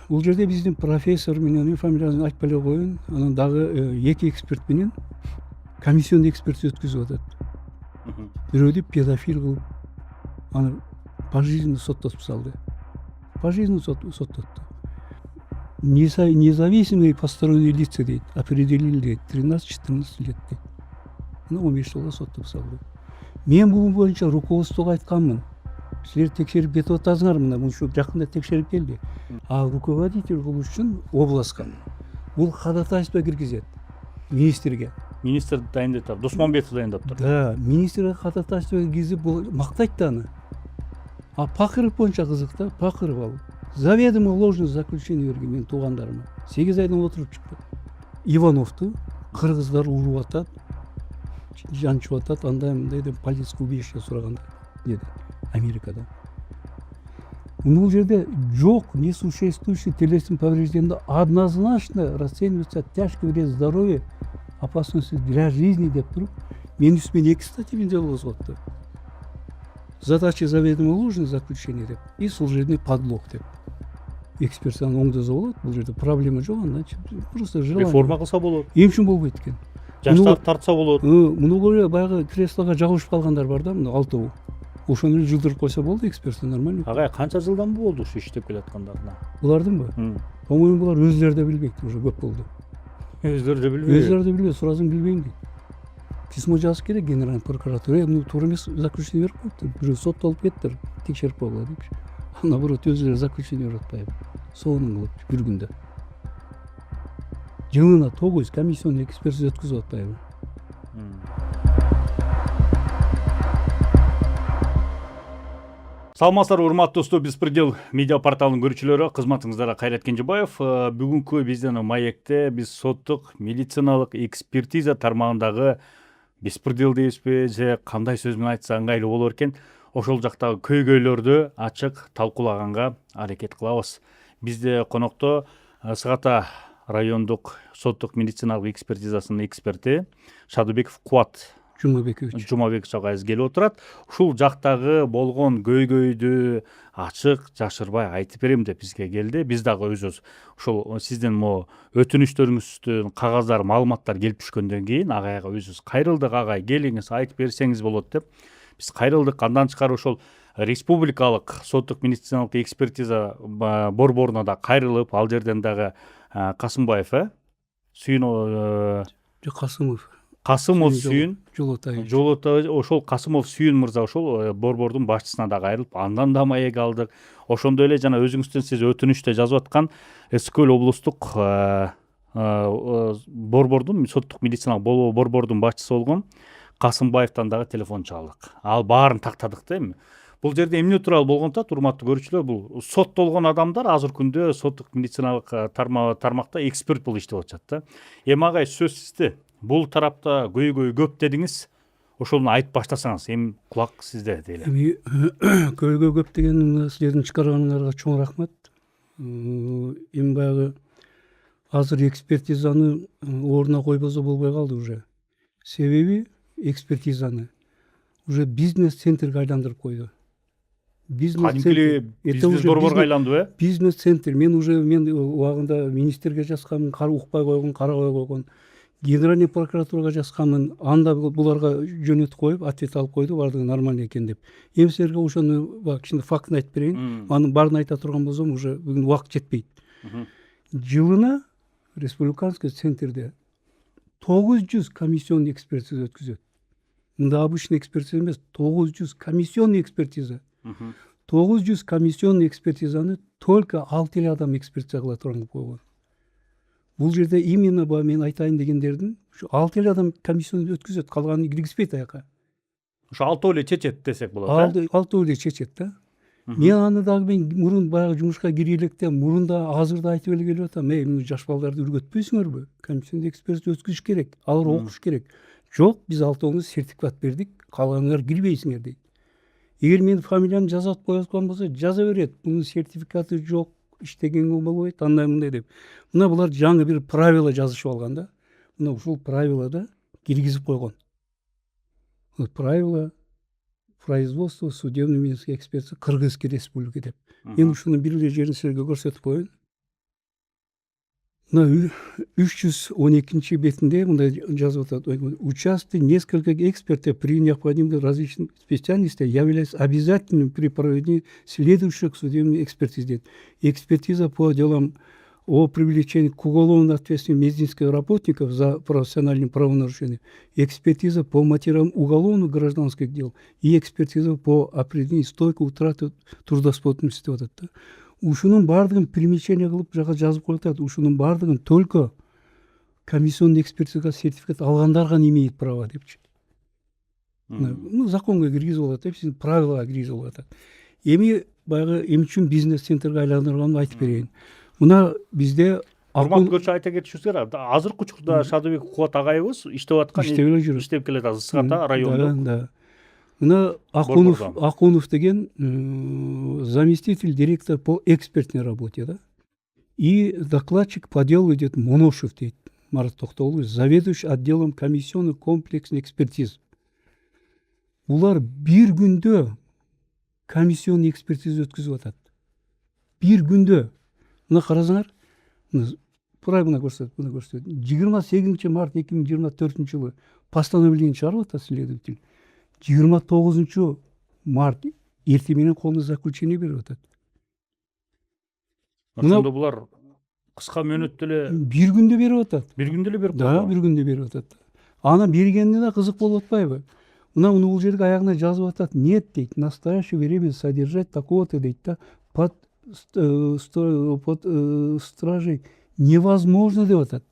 Бул жерде биздин профессор менен фамилиясын айтпай эле коеюн, анан дагы 2 эксперт менен комиссионный экспертиза өткүзүп атат. Бирөөдү педофил кылып, аны пожизненно соттотуп салды. Пожизненно соттотtu. Независимые посторонние лица дейт, определили дейт, 13-14 лет дейт. 15 жылга соттоп салды. Мен бул боюнча руководствого айтканмын. Силер текшерип кетип атасыңар, мына бул ушу жакында текшерип келди. А руководитель кылыш үчүн областка бул ходатайство киргизет министрге. Министр дайындап, Досмонбетов дайындап тур. Да, министрге ходатайство киргизип бул мактайт да аны. А Пакыров боюнча кызык да, Пакыров ал заведомо ложный заключение берген менин туугандарыма. 8 айдан отуруп чыкты. Ивановду кыргыздар уруп атат, жанчып атат, андай мындай деп политическое убежище сураганда деди Америкада. Бул жерде жок несуществующий телесный повреждение, однозначно расценивается тяжкий вред здоровью, опасности для жизни деп туруп, менин үстүмө 2 статья дело козготту. Задача заведомо ложное заключение деп и служебный подлог деп. Экспертизаны оңдозо болот, бул жерде проблема жок, анда просто желание. Реформа кылса болот. Эмче болбойт экен? Жаштарды тартса болот. Муну эле баягы креслого жабышып калгандар бар да, мына 6. Ошону эле жылдырып койсо болду, экспертиза нормально. Агай канча жылдан болду ушу иштеп келаткандарына? Булардынбы? По-моему, булар өзлөрү да билбейт, уже көп болду. Өздөрү да билбейт. Өздөрү да билбейт, суразың билбейм дейт. Письмо жазып керек генеральный прокуратура, ну туура эмес заключение берип коюптур. Бирөө соттолуп кеттир, текшерип койгула депчи. Наоборот, өзүлөрү заключение берип атпайбы. Сонун кылып бир күндө. Жылына 9 комиссионный экспертиза өткүзүп атпайбы. Саламатсыздарбы, урматтуу достор, Беспредел медиа порталынын көрүүчүлөрү, кызматыңыздарга Кайрат Кенжебаев. Бүгүнкү биздин маекте биз соттук медициналык экспертиза тармагындагы беспредел дейбизби же кандай сөз менен айтса ыңгайлуу болор экен, ошол жактагы көйгөйлөрдү ачык талкуулаганга аракет кылабыз. Бизде конокто Сыгата райондук соттук медициналык экспертизасынын эксперти Шадыбеков Кубат Жумабекович агайыбыз келип отурат. Ушул жактагы болгон көйгөйдү ачык жашырбай айтып берем деп бизге келди. Биз дагы өзүбүз ушул сиздин могу өтүнүчтөрүңүздүн кагаздар, маалыматтар келип түшкөндөн кийин агайга өзүбүз кайрылдык, агай келиңиз айтып берсеңиз болот деп биз кайрылдык. Андан тышкары ошол республикалык соттук медициналык экспертиза борборуна да кайрылып, ал жерден дагы Касымбаев, Касымов Сүйүн Жолотович, ошол Касымов Сүйүн мырза ошол борбордун башчысына да кайрылып, андан да маек алдык. Ошондой эле жана өзүңүздөн сиз өтүнүчтө жазып аткан Эскөл облустук борбордун соттук медициналык борбордун башчысы болгон Касымбаевтан дагы телефон чалдык. Ал баарын тактадык да эми. Бул жерде эмне тууралуу болгон та, урматтуу көрүүчүлөр, бул соттолгон адамдар азыр күндө соттук медициналык тармакта эксперт болуп иштеп атышат да. Эми агай, сөз сизде. Бул тарапта көйгөй көп дедиңиз. Ошону айтып баштасаңыз, эми кулак сизде дейли. Эми көйгөй көп деген силердин чыгарганыңарга чоң рахмат. Эми баягы азыр экспертизаны ордуна койбосо болбой калды уже. Себеби экспертизаны уже бизнес-центрге айландырып койду. Бизнес борборго айланды, Бизнес-центр. Мен убагында министрге жазганмын, укпай койгон, карабай койгон. Генеральный прокуратурага жазганмын, анда буларга жөнөтүп коюп, ответ алып койду, бардыгы нормально экен деп. Эми силерге ошону кичине фактын айтып берейин. Анын баарын айта турган болсом, уже бүгүн убакыт жетпейт. Жылына республиканский центрде 900 комиссионный экспертиза өткүзөт. Мында обычный экспертиза эмес, 900 комиссионный экспертиза. 900 комиссионный экспертизаны только 6 адам экспертиза кыла турган кылып койгон. Бул жерде именно мен айтайын дегендердин ушу 6 адам комиссионный өткүзөт, калганын киргизбейт аяка. Ошо 6 эле чечет десек болот. 6 эле чечет да. Мен аны дагы мурун баягы жумушка кире электе, мурунда азырда айтып эле келип атам, мына жаш балдарды үргөтпөйсүңөрбү? Комиссионный экспертиза өткүзүш керек, алар окуш керек. Жок, биз 6 сертификат бердик, калганыңар кирбейсиңер дейт. Эгер менин фамилиямды жазып коюшкан болсо, жаза берет. Бунун сертификаты жок, иштегенге болбойт, андай мындай деп. Мына булар жаңы бир правила жазышып алган да. Мына ушул правилада киргизип койгон. Правила производства судебно-медицинской экспертизы Кыргызской республики деп. Мен ушуну бир эле жерин силерге көрсөтүп коеюн. мына 312 бетинде мындай жазып атат: участие нескольких экспертов при необходимых различных специальностей является обязательным при проведении следующих судебных экспертиз дейт. Экспертиза по делам о привлечении к уголовной ответственности медицинских работников за профессиональные правонарушения, экспертиза по материалам уголовных гражданских дел и экспертиза по определению стойкой утраты трудоспособности деп атат. Ушунун баардыгын примечание кылып жага жазып коюп атат. Ушунун баардыгын только комиссионный экспертиза сертификат алгандар гана имеет право депчи. Ну, законго киргизип алат, эпсин правилага киргизип атат. Эми баягы эмне үчүн бизнес центрге айландырганын айтып берейин. Мына бизде урматтуу көрчү айта кетишибиз, азыркы учурда Шадыбек Кубат агайыбыз иштеп аткан, иштеп эле жүрөт. иштеп келатат Ысык Ата райондук. Да. Мына Акунов деген заместитель директора по экспертной работе, да. И докладчик по делу идет Моношев дейт, Марат Токтогулович, заведующий отделом комиссионных комплексных экспертиз. Булар бир күндө комиссионный экспертиза өткүзүп атат. Бир күндө. Мына карасаңар, мына көрсөтөт. 28 март 2024 жылы постановление чыгарып атат следователь. 29 март эртең менен колуна заключение берип атат. Ошондо булар кыска мөөнөттө эле бир күндө берип атат. Бир күндө эле берип атат. Да, бир күндө берип атат. Ана бергенине да кызык болуп атпайбы? Мына бул жерге аягына жазып атат: нет дейт, в настоящее время содержать такого-то дейт да под стражей невозможно деп атат.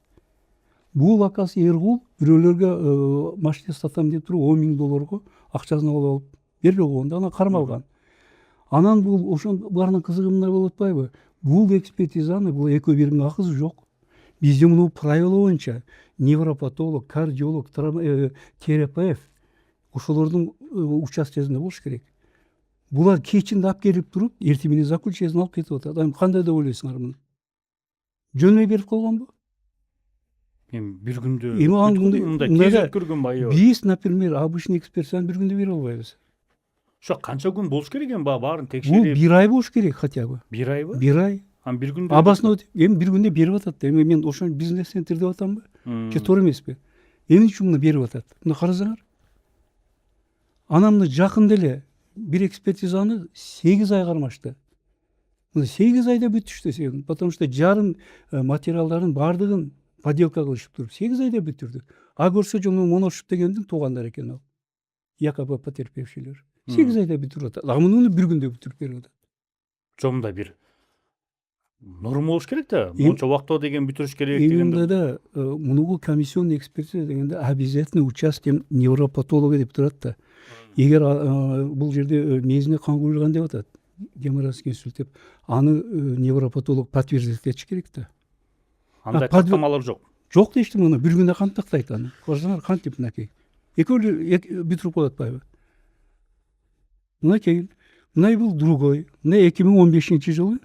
Бул акасы Эргул бирөөлөргө машина сатам деп туруп $10,000 акчасын алып бербей койгон да, ана кармалган. Анан бул ошон баарынын кызыгы мындай болуп атпайбы? Бул экспертизаны бул экөө биринин акысы жок. Бизде муну правила боюнча невропатолог, кардиолог, терапевт ошолордун участогинде болуш керек. Булар кечинде алып келип туруп, эртең менен заключениесин алып кетип атат. Аны кандай деп ойлойсуңар муну? Жөнөй берип койгонбу? Эми бир күндө мындай тез өткөргөн байы. Биз, например, обычный экспертизаны бир күндө бере албайбыз. Ошо канча күн болуш керек эми баарын Бул текшерип? бир ай болуш керек хотя бы. Бир айбы? Бир ай. Ам бир күндө. Абасына эми бир күндө берип атат. Эми мен ошо бизнес центр деп атамбы? Же туура эмеспи? Эмне үчүн муну берип атат? Мына карасаңар. Анан мына жакында эле бир экспертизаны 8 ай кармашты. Мына 8 айда бүтүштү, потому что жарым материалдардын баардыгын подделка кылышып туруп 8 айда бүтүрдү. А көрсө жолу Моношев дегендин туугандары экен ал. Якобы потерпевшилер. 8 айда бүтүрүп атат. А муну бир күндө бүтүрүп берип атат. Жомда бир норма болуш керек да. Монча убакытта деген бүтүрүш керек дегенде. Именно да, мунугу комиссионный экспертиза дегенде обязательно участием невропатолога деп турат да. Эгер бул жерде мезине кан куюлган деп атат, геморрагический инсульт деп, аны невропатолог подтвердить этиш керек да. Андай каттамалар жок. Жок дештим, муну бир күндө кантактайт аны. Көрсөңөр кантип мынакей. Экөө бүтүрүп коет атпайбы? Мынакей. Мына бул другой. Мына 2015 жылы.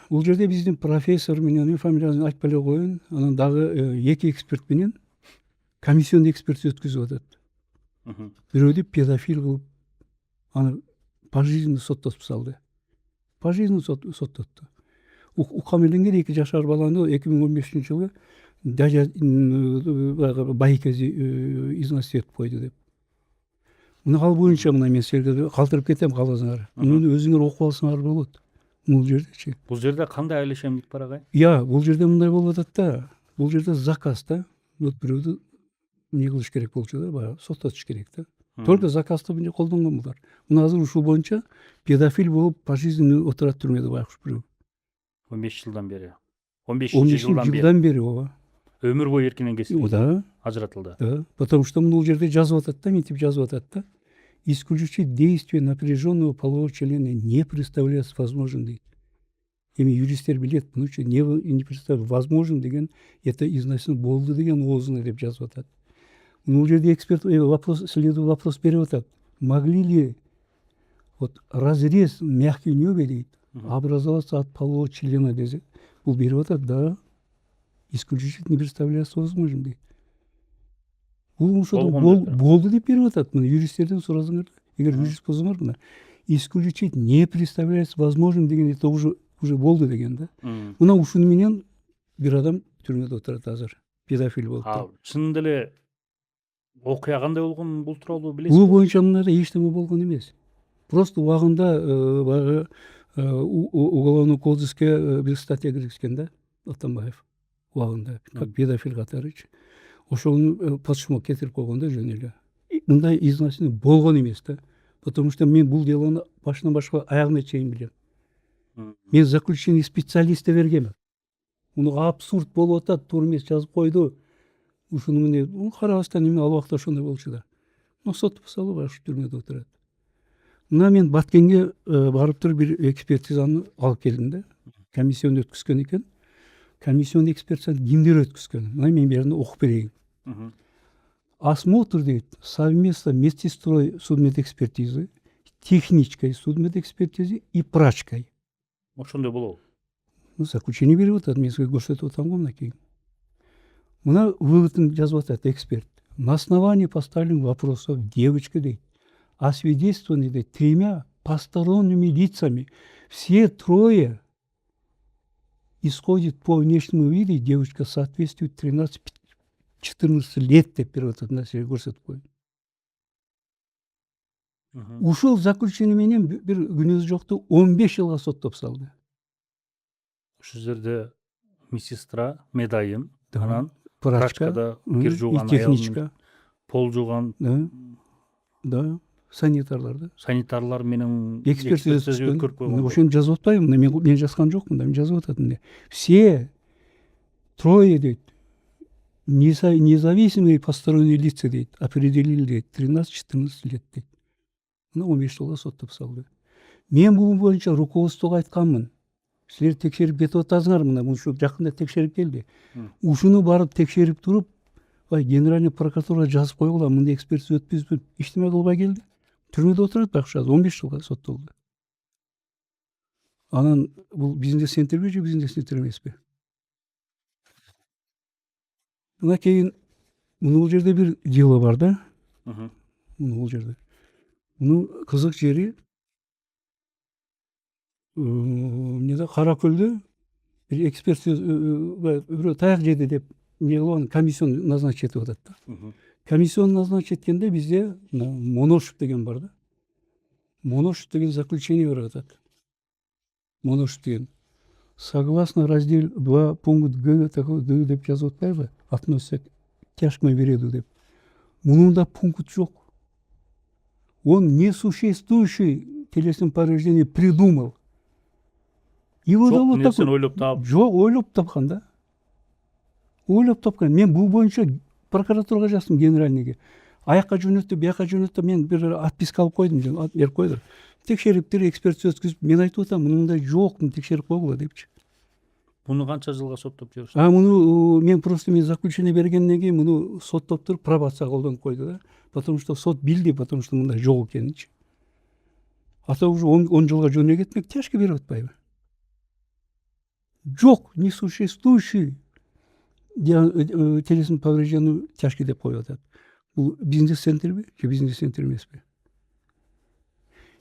Бул жерде биздин профессор менен фамилиясын айтпай эле коеюн, анан дагы 2 эксперт менен комиссионный экспертиза өткүзүп атат. Бирөөдү педофил кылып, аны пожизненно соттосуп салды. Пожизненно соттотту. Укамеленген 2 жашар баланы 2015 жылы даже байкези изнасиловать койду деп. Мына ал боюнча мына мен силерге калтырып кетем, каласыңар. Муну өзүңөр окуп алсаңар болот. Бул жердечи. Бул жерде кандай айлашам дейт барагай? Бул жерде мындай болуп атат да. Бул жерде заказ да. Бирөөдү не кылыш керек болчу да, баягы соттотуш керек да. Только заказды мындай колдонгон булар. Мына азыр ушул боюнча педофил болуп пожизненно отурат түрмөдө байкуш бирөө. 15 жылдан бери. 15 жылдан бери ооба. Өмүр бою эркинен кесилди. Да. Ажыратылды. Да. Потому что бул жерде жазып атат да, мынтип жазып атат да. Исключить действие напряженного полового члена не представляется возможным дейт. Эми юристтер билет, муну үчүн не представляется возможным деген это изнасилование болду деген оозуна деп жазып атат. Бул жерде эксперт вопрос берип атат. Могли ли вот разрез мягкий небе дейт образоваться от полового члена десе. Бул берип атат, да. Исключить не представляется возможным дейт. Бул ошол болду деп берип атат. Мына юристтерден сурасаңар, эгер юрист болсоңор, мына исключить не представляется возможным деген это уже уже болду деген да. Мына ушуну менен бир адам түрмөдө отурат азыр, педофил болуп. Чынында эле окуя кандай болгонун бул тууралуу Бул билесизби? боюнча мындай эчтеме болгон эмес. Просто убагында баягы уголовный кодекске бир статья киргизген да, Атамбаев убагында, как педофил катарычы. Ошону подшумок кетирип койгон да жөн эле. Мындай изнасилование болгон эмес да. Потому что мен бул делону башынан башка аягына чейин билем. Мен заключение специалистке бергем. Муну абсурд болуп атат, туура эмес жазып койду. Ушуну менен карабастан эме ал убакта ошондой болчу да. Но сот салуу бар, ушу түрмөдө отурат. Мына мен Баткенге барып туруп бир экспертизаны алып келдим да. Комиссияны өткүзгөн экен. Комиссионный экспертизаны кимдер өткүзгөн? Мына мен берине окуп берейин. Осмотр дейт совместно медсестрой судмедэкспертизы, технической судмедэкспертизы и прачкой. Ошондой болобу? Заключение берип атат, мен сизге көрсөтүп атам го мынакей. Мына выводын жазып атат эксперт. На основании поставленных вопросов девочка дейт освидетельствованы дейт 3 посторонними лицами. Все 3 исходит по внешнему виду, девочка соответствует 13-14 лет деп берип атат, мына сизге көрсөтүп коеюн. Ушул заключение менен бир күнөөсү жокту 15 жылга соттоп салды. Ушул жерде медсестра, медайым, анан Прачка, кир жууган техничка, пол жууган, да, санитарлар да. санитарлар менен Экспертиза өткөрүп койгон. Ошону жазып атпайбы? Мен жазган жокмун да, мен жазып атат эмне. Все 3 дейт независимые посторонние лица дейт, определили дейт 13-14 лет дейт. Мына 15 жылга соттоп салды. Мен бул боюнча руководствого айтканмын. Силер текшерип кетип атасыңар, мына ушу жакында текшерип келди. Ушуну барып текшерип туруп, генеральный прокуратурага жазып койгула, мындай экспертиза өткүзүп, иштеме кылбай келди. Түрмөдө отурат бакша 15 жылга соттолду. Анан бул бизнес центрби же бизнес центр эмеспи? Мына кийин бул жерде бир дело бар да. Бул жерде. Мунун кызык жери эмнеде Каракөлдө бир экспертиза бирөө таяк жеди деп комиссион назначить этип атат да. Комиссион назначить эткенде бизде Моношев деген бар да. Моношев деген заключение берип атат. Моношев деген согласно раздел 2 пункт Г такой деп жазып атпайбы? Относится к тяжкому вреду деп. Мунунда пункт жок. Он несуществующий телесное повреждение придумал. Его Жок, вот нерсени такой. ойлоп таап. Жок, ойлоп тапкан да. Ойлоп тапкан. Мен бул боюнча прокуратурага жаздым, генеральныйге. Аякка жөнөттү, бияка жөнөттү, мен бир отписка алып койдум, берип койдур. Текшериптир, экспертиза өткүзүп, мен айтып атам, мындай жок, текшерип койгула депчи. Муну канча жылга соттоп жиберишти? Муну мен просто заключение бергенден кийин муну соттоп туруп пробация колдонуп койду да. Потому что сот билди, потому что мындай жок экенинчи. Ата уже 10 жылга жөнөй кетмек, тяжко берип атпайбы? Жок, несуществующий телесный повреждение тяжкий деп коюп атат. Бул бизнес центрби же бизнес центр эмеспи?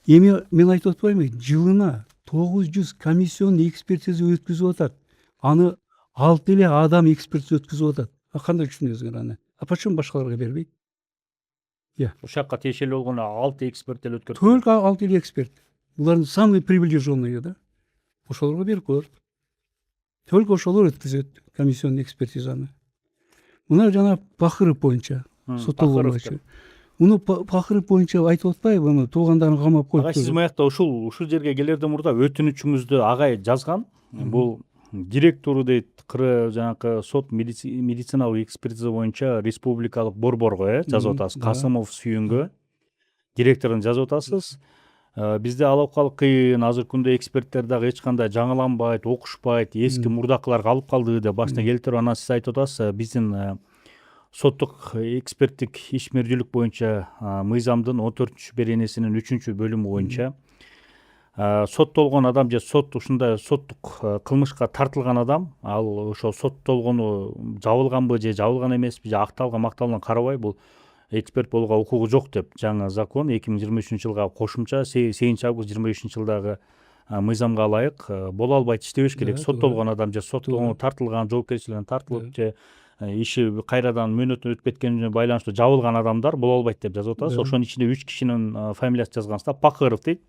Эми мен айтып атпаймынбы, жылына 900 комиссионный экспертиза өткүзүп атат. Аны 6 эле адам экспертиза өткүзүп атат. Кандай түшүнөсүңөр аны? Почему башкаларга бербейт? Ушул жакка тиешелүү болгону 6 эксперт эле өткөрүп. Только 6 эле эксперт. Булардын самый приближенные да. Ошолорго берип коет. Только ошолор өткүзөт комиссионный экспертизаны. Мына жана Пахыров боюнча соттолгон боюнча. Муну Пахыров боюнча айтып атпайбы, муну туугандарын камап коюп. Сиз маякта ушул жерге келерден мурда өтүнүчүңүздү агай жазган. Бул директору дейт жанакы сот медициналык экспертиза боюнча республикалык борборго жазып атасыз. Касымов Сүйүнгө директорун жазып атасыз. Бизде алып калып кыйын, азыркы күндө эксперттер дагы эч кандай жаңыланбайт, окушпайт, эски мурдакылар калып калды деп башына келтирип, анан сиз айтып атасыз, биздин соттук эксперттик ишмердүүлүк боюнча мыйзамдын 14 беренесинин 3 бөлүмү боюнча соттолгон адам же ушундай соттук кылмышка тартылган адам, ал ошол соттолгону жабылганбы же жабылган эмеспи же акталган макталган карабай, бул эксперт болууга укугу жок деп жаңы закон 2023 жылга кошумча 8 август 23 жылдагы мыйзамга ылайык боло албайт, иштебеш керек. Да, Соттолгон адам же соттолгон туура. тартылган, жоопкерчиликтен тартылып же иши кайрадан мөөнөтүн өтүп кеткенине байланыштуу жабылган адамдар боло албайт деп жазып атабыз. Да. Ошонун ичинде 3 кишинин фамилиясын жазганбызда Пакыров дейт.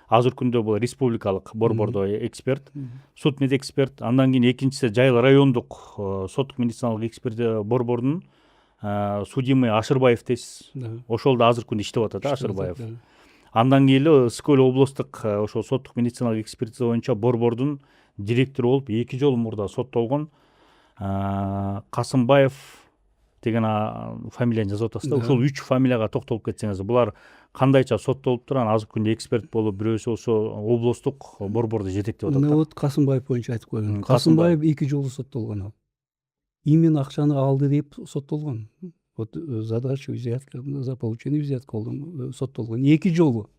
Азыркы күндө бул республикалык борбордо эксперт, суд мед эксперт. Андан кийин экинчиси Жайыл райондук соттук медициналык эксперт борборунун судимый Ашырбаев дейсиз. Да. Ошол да азыркы күндө иштеп атат Ашырбаев. Да. Андан кийин эле Ысык-Көл облустук ошол соттук медициналык экспертиза боюнча борбордун директору болуп 2 жолу мурда соттолгон Касымбаев деген фамилияны жазып атасыз да. Да. Ошол 3 фамилияга токтолуп кетсеңиз, булар кандайча соттолуп турган, азыркы күндө эксперт болуп, бирөөсү ошо облустук борборду жетектеп атат. Вот Касымбаев боюнча айтып койгон. Касымбаев. Касымбаев 2 жолу соттолгон ал. Именно акчаны алды деп соттолгон. Вот задача взятка, за получение взятка соттолгон 2 жолу.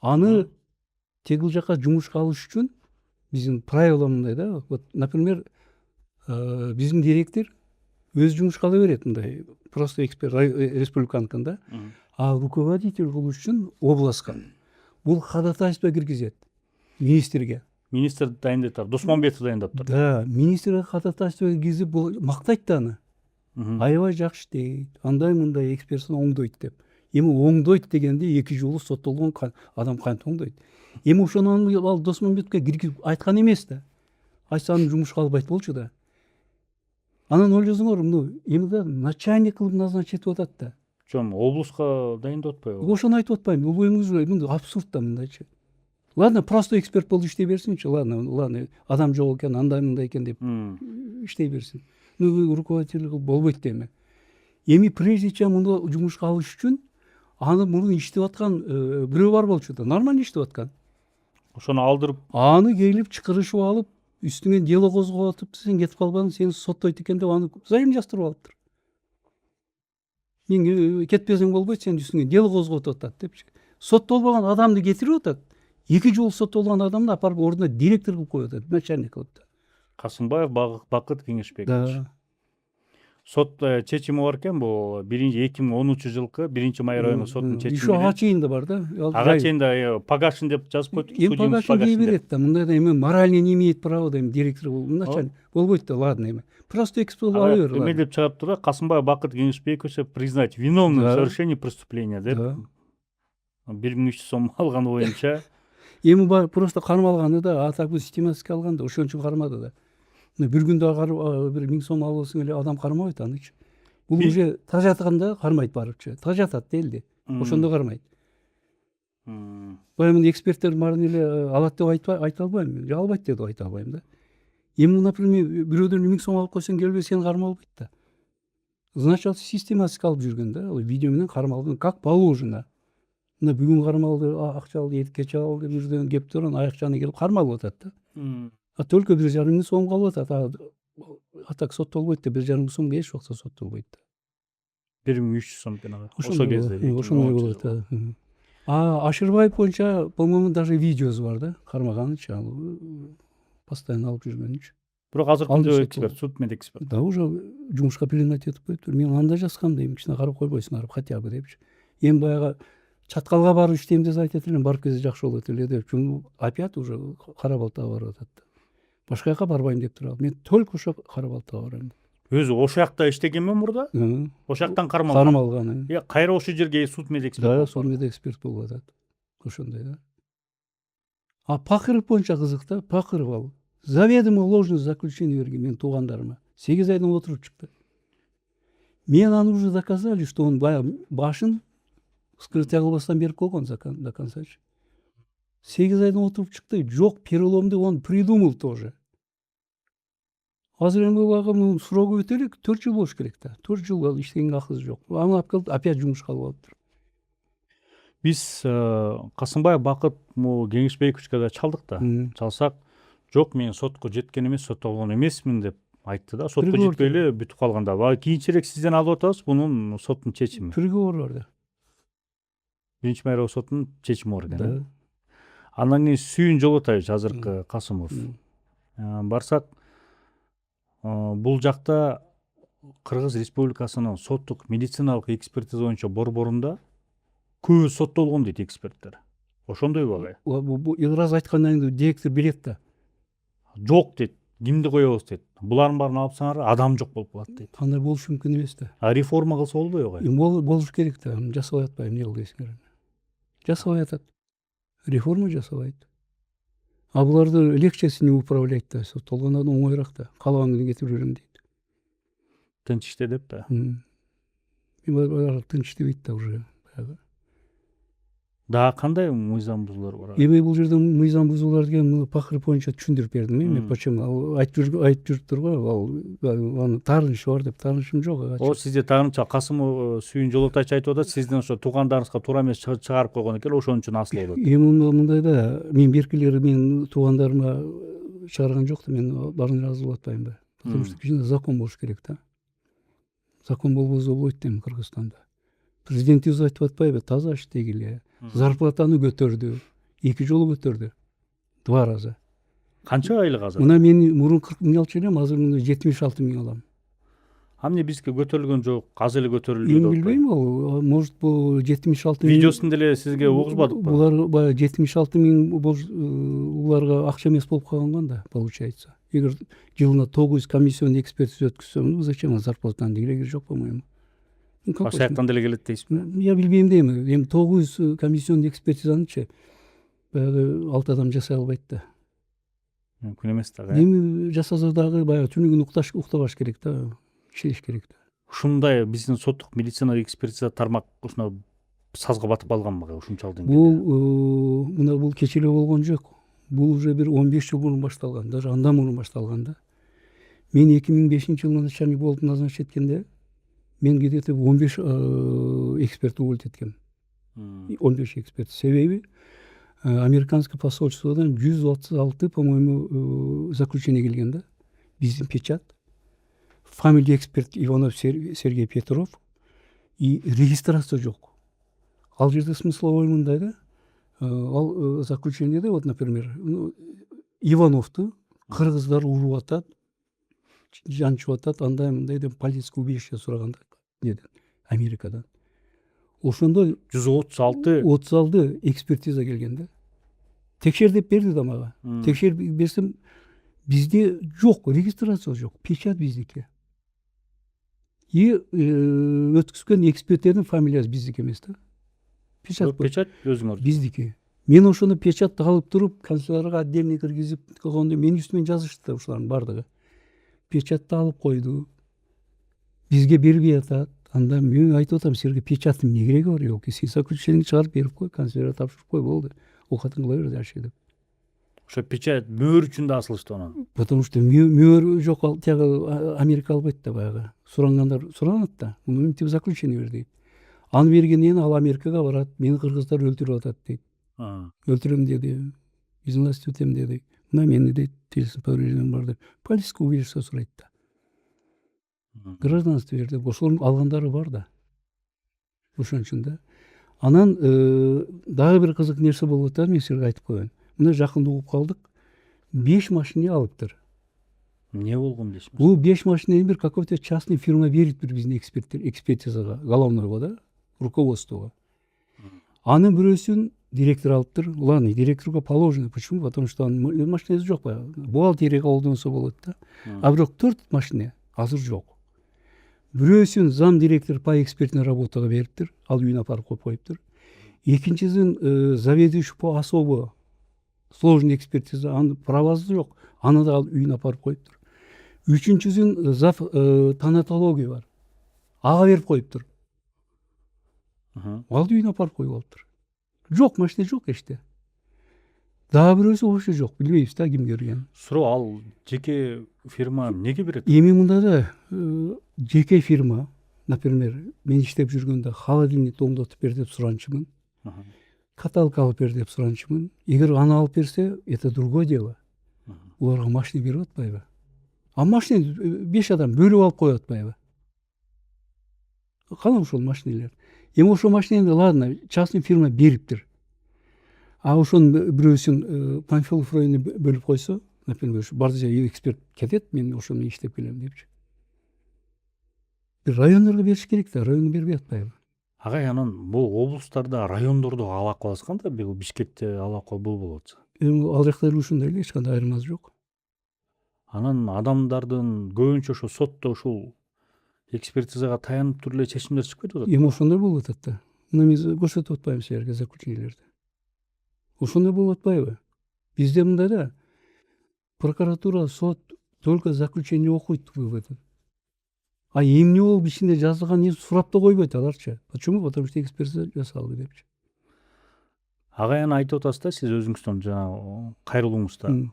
Аны тегил жака жумушка алыш үчүн биздин правила мындай да. Вот, например, биздин директор өз жумушка ала берет мындай. Просто эксперт республиканыкын да. А руководитель кылыш үчүн областка. Бул ходатайство киргизет министрге. Министр дайындап турат, Досмонбетов дайындап турат. Да, министрге ходатайство киргизип бул мактайт да аны. Аябай жакшы дейт. Андай мындай экспертин оңдойт деп. Эми оңдойт дегенде 2 жолу соттолгон адам кантип оңдойт? Эми ошону ал Досмонбетовке киргизип айткан эмес да. Айтса аны жумушка албайт болчу да. Анан ойлосоңор, эми да начальник кылып назначить этип атат да. Жөн облуска дайындап атпайбы? Ошону айтып атпайм. Бул мындай абсурд да мындайчы. Ладно, просто эксперт болуп иштей берсинчи. Ладно, адам жок экен, андай мындай экен деп иштей берсин. Руководитель болбойт дейм. Эми прежде чем муну жумушка алыш үчүн аны муну иштеп аткан бирөө бар болчу да. Нормально иштеп аткан. Ошону алдырып, Аны келип чакырышып алып, үстүңө дело козгоп атып, сен кетип калбадың, сени соттойт экен деп аны зайым жаштырып алыптыр. Мен кетпесең болбойт, сен үстүңө дело козгоп атат депчи. Соттолбогон адамды кетирип атат. 2 жолу соттолгон адамды апарып ордуна директор кылып коюп атат, начальник кылып да. Касымбаев Бакыт Кеңешбекович. Да. Сот чечими бар экен, бул 2010-жылкы 1 май райондук соттун чечими. Еще ага чейин да бар да. Ага чейин да погашен деп жазып койдук. Эми погашен дей берет да. Мындай да эми морально не имеет права да эми директор начальник болбойт да, ладно эми. Просто эксперт ала бер. Эме деп чыгып тура Касымбаев Бакыт Кеңешбековича признать виновным в совершении преступления деп 1300 сом алганы боюнча. Эми просто кармалганы да, атак систематика алган да, ошон үчүн кармады да. Бир күндө бир 1000 сом алсаң эле адам кармабайт анычы. Бул уже тажатканда кармайт барыпчы. Тажатат делди. Ошондо кармайт. Баягы эксперттер баарын эле алат деп айта албайм. Албайт деп айта албайм да. Эми, например, бирөөдөн 1000 сом алып койсоң келбей сени кармалбайт да. Значит, систематика алып жүргөн да. Видео менен кармалган, как положено. Мына бүгүн кармалды, акча алды, кече алды, бирден кеп турган акчаны келип кармалып атат да. А только 1,5 миң сом калып атат. А так соттолбойт да, 1,5 миң сомго эч убакта соттолбойт да. 1300 сом экен ага. Ошол кезде. Ошондой болот да. Ашырбаев боюнча, по-моему, даже видеосу бар да, кармаганычы, постоянно алып жүргөнүчү. Бирок азыркы күндө эксперт, суд мед эксперт. Да, уже жумушка принять этип коюптур. Мен анда жазгам дейм, кичине карап койбойсуңар хотя бы депчи. Эми баягы чаткалга барып иштейм десе айтат элем, барып келсе жакшы болот эле деп. Опять уже кара балтага барып атат. Башка жака барбайм деп турат. Мен только ошо кара балтага барам. Өзү ошол жакта иштегенби мурда? Ошол жактан кармалган. Кайра ошол жерге суд мед эксперт. Да, суд мед эксперт болуп атат. Ошондой да. А Пакыров боюнча кызык да, Пакыров ал заведомо ложный заключение берген менин туугандарыма. 8 айдан отуруп чыкты. Мен аны уже доказали, что он башын вскрытие кылбастан берип койгон до конца. 8 айдан отуруп чыкты. Жок, переломду он придумал тоже. Азыр эми багы срогу өтө элек 4 жыл болуш керек да. 4 жыл ал иштегенге акысы жок. Аны алып келип опять жумушка алып алыптыр. Биз Касымбаев Бакыт Кеңешбековичке да чалдык да. Чалсак, жок, мен сотко жеткен эмес, соттолгон эмесмин деп айтты да. Сотко жетпей эле бүтүп калганда. Кийинчерээк сизден алып атабыз бунун соттун чечими. Приговор бар да. 1 май соттун чечими бар экен. Да. Андан кийин Сүйүн Жолотаевич азыркы Касымов. Барсак, бул жакта Кыргыз Республикасынын соттук медициналык экспертиза боюнча борборунда көбү соттолгон дейт эксперттер. ошондойбу? Бул раз айткандан кийин директор билет да. Жок дейт. Кимди коебуз дейт. Булардын баарын алып саңар адам жок болуп калат дейт. Андай болушу мүмкүн эмес да. А реформа кылса болбойбу? Болуш керек да. Жасабай атпайбы, эмне кыл десеңер. Жасабай атат. Реформа жасабайт. А буларды легчесине управлять да. Соттолгондон оңоюраак да. Каалаган күнү кетип берем дейт. Тынч иште деп да. Тынч дебейт да уже. Дагы кандай мыйзам бузуулар бар? Эми бул жерде мыйзам бузуулар деген Пакыров боюнча түшүндүрүп бердим. Мен почему айтып жүрүптүр го, ал аны таарынышы бар деп. Таанышым жок. О, сизде таарынча Касымов Сүйүн Жолотач айтып атат, сиздин ошо туугандарыңызга туура эмес чыгарып койгон экен, ошон үчүн асыл болот. Эми мындай да, мен беркилери менин туугандарыма чыгарган жок да, мен баарын ыраазы болуп атпаймынбы? Потому что кичине закон болуш керек да. Закон болбосо болбойт эми Кыргызстанда. Президентибиз айтып атпайбы, таза иштегиле. Зарплатаны көтөрдү. 2 жолу көтөрдү. 2 раза. Канча айлык азыр? Мына мен мурун 40 миң алчу элем, азыр 76 миң алам. А эмне бизге көтөрүлгөн жок, азыр эле көтөрүлдү Эми деп билбейм, ал может бул 76 миң. Видеосун деле сизге угузбадыкпы? Булар баягы 76 миң буларга акча эмес болуп калган да, получается. Эгер жылына 900 комиссионный экспертиза өткөзсөм, зачем зарплатаны кереги жок, по-моему. Башка жактан деле келет дейсизби? Я билбейм дейм. Эми 900 комиссионный экспертизанычы баягы 6 адам жасай албайт да. Мүмкүн эмес дагы. Эми жасаса дагы баягы түнүгүн уктабаш керек да, иштеш керек да. Ушундай биздин соттук медициналык экспертиза тармак ушуна сазга батып калганбы ушунчалык деңгээлде? Мына бул кече эле болгон жок. Бул уже бир 15 жыл мурун башталган, даже андан мурун башталган да. Мен 2005-жылы начальник болуп назначить эткенде, мен где-то 15 эксперт уволить эткем. 15 эксперт. Себеби американский посольстводон 136, по-моему, заключение келген да. Биздин печат. Family эксперт Иванов Сергей Петров и регистрация жок. Ал жерде смысловой мындай да. Ал заключениеде, вот, например, Ивановду кыргыздар уруп атат, жанчып атат, андай мындай деп политическое убежище сураганда неден, Америкадан. Ошондо 136 экспертиза келген да. Текшер деп берди да мага. Текшер берсем, бизде жок, регистрация жок, печат биздики. И өткүзгөн эксперттердин фамилиясы биздики эмес да. Печат өзүңөр. Биздики. Мен ошону печатты алып туруп, канцелярга отдельный киргизип койгондо менин үстүмөн жазышты ушулардын бардыгы. Печатты алып койду. Бизге бербей атат. Анда мен айтып атам, силерге печаттын эмне кереги бар? Жок, сен заключение чыгарып берип кой, канцелярга тапшырып кой, болду. Окатын кыла бер дальше деп. Ошо печать мөөр үчүн да асылышты анан. Потому что мөөр жок, ал тягы Америка албайт да баягы. Сурангандар суранат да. Муну тип заключение бер дейт. Аны бергенден ал Америкага барат, мени кыргыздар өлтүрүп атат дейт. Өлтүрөм деди. Из власти өтем деди. Мына мени дейт, телесин повреждением бар деп. Политическое убежище сурайт да. Гражданство бер деп. Ошолордун алгандары бар да. Ошон үчүн да. Анан дагы бир кызык нерсе болуп атат, мен силерге айтып коеюн. Мына жакында угуп калдык. 5 машина алыптыр. Эмне болгон дейсиз? Бул 5 машинени бир какой-то частный фирма бериптир биздин экспертизага, головнойго да, руководствого. Анын бирөөсүн директор алыптыр. Ладно, директорго положено. Почему? Потому что анын машинеси жок баягы. Бухгалтерия колдонсо болот да. А бирок 4 машина азыр жок. Бирөөсүн зам директор по экспертной работага бериптир. Ал үйүнө апарып коюп коюптур. Экинчисин заведующий по особо сложный экспертиза, анын правасы жок. Аны да ал үйүнө апарып коюптур. Үчүнчүсүн зав тонатология бар. Ага берип коюптур. Ал үйүнө апарып коюп алыптыр. Жок, машина жок эште. Дагы бирөөсү вообще жок. Билбейбиз да ким берген. Суроо, ал жеке фирма эмнеге берет? Эми мында да жеке фирма, например, мен иштеп жүргөндө холодильник оңдотуп бер деп суранчумун. Каталка алып бер деп суранчумун. Эгер аны алып берсе, это другое дело. Уларга машина берип атпайбы? А машина 5 адам бөлүп алып коюп атпайбы? Кана ошол машинелер? Эми ошол машинени, ладно, частный фирма бериптир. А ошонун бирөөсүн Панфилов районуна бөлүп койсо, например, барды жерге эксперт кетет, мен ошону иштеп келем депчи. Бир райондорго бериш керек да, районго бербей атпайбы? агай анан бул облустарда райондордо ал акыбалыңыз кандай? Бул Бишкекте ал акыбал бул болуп атса. Эми ал жактар ушундай эле, эч кандай айырмасы жок. Анан адамдардын көбүнчө ошо сотто ушул экспертизага таянып туруп эле чечимдер чыгып кетип атат. Эми ошондой болуп атат да. Мына мен көрсөтүп атпаймынбы силерге заключениелерди? Ошондой болуп атпайбы? Бизде мындай да, прокуратура, сот только заключение окуйт выводын. А эмне болуп ичинде жазылганын сурап да койбойт аларчы. Почему? Потому что экспертиза жасалды депчи. Агай аны айтып атасыз да, сиз өзүңүздүн жанагы кайрылууңузда.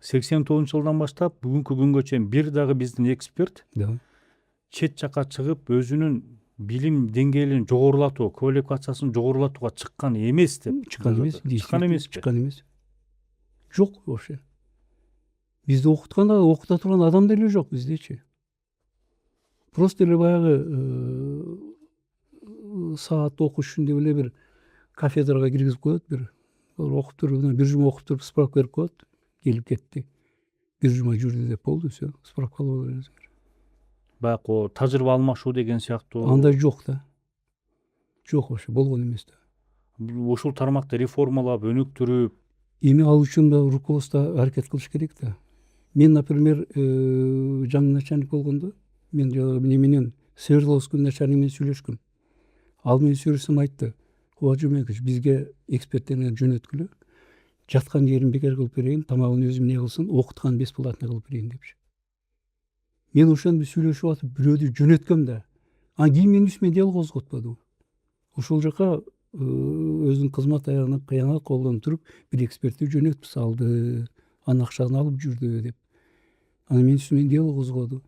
89-жылдан баштап бүгүнкү күнгө чейин бир дагы биздин эксперт Да. чет жака чыгып өзүнүн билим деңгээлин жогорулатуу, квалификациясын жогорулатууга чыккан эмес деп Чыккан эмес, чыккан эмеспи? чыккан эмес. Жок вообще. Бизди окутканда окута турган адам деле жок биздечи. Просто эле баягы саат окуш үчүн деп эле бир кафедрага киргизип коет, бир окуп туруп, бир жума окуп туруп справка берип коет, келип кетти. Бир жума жүрдү деп болду, все, справка алып алыңыздар. Баягы тажрыйба алмашуу деген сыяктуу. Андай жок да. Жок вообще, болгон эмес да. Ушул тармакты реформалап, өнүктүрүп, Эми ал үчүн да руководство аракет кылыш керек да. Мен, например, жаңы начальник болгондо, мен эмне менен Свердловский начальник менен сүйлөшкөм. Ал менен сүйлөшсөм айтты: "Кубат Жумекович, бизге эксперттерин жөнөткүлө. Жаткан жерин бекер кылып берейин, тамагын өзүм эмне кылсын, окуткан бесплатно кылып берейин" депчи. Мен ошентип сүйлөшүп атып бирөөдү жөнөткөм да. Анан кийин менин үстүмө дело козготподу. Ошол жака өзүнүн кызмат аягына колдонуп туруп, бир экспертти жөнөтүп салды, анын акчасын алып жүрдү деп. Анан менин үстүмө дело козгоду.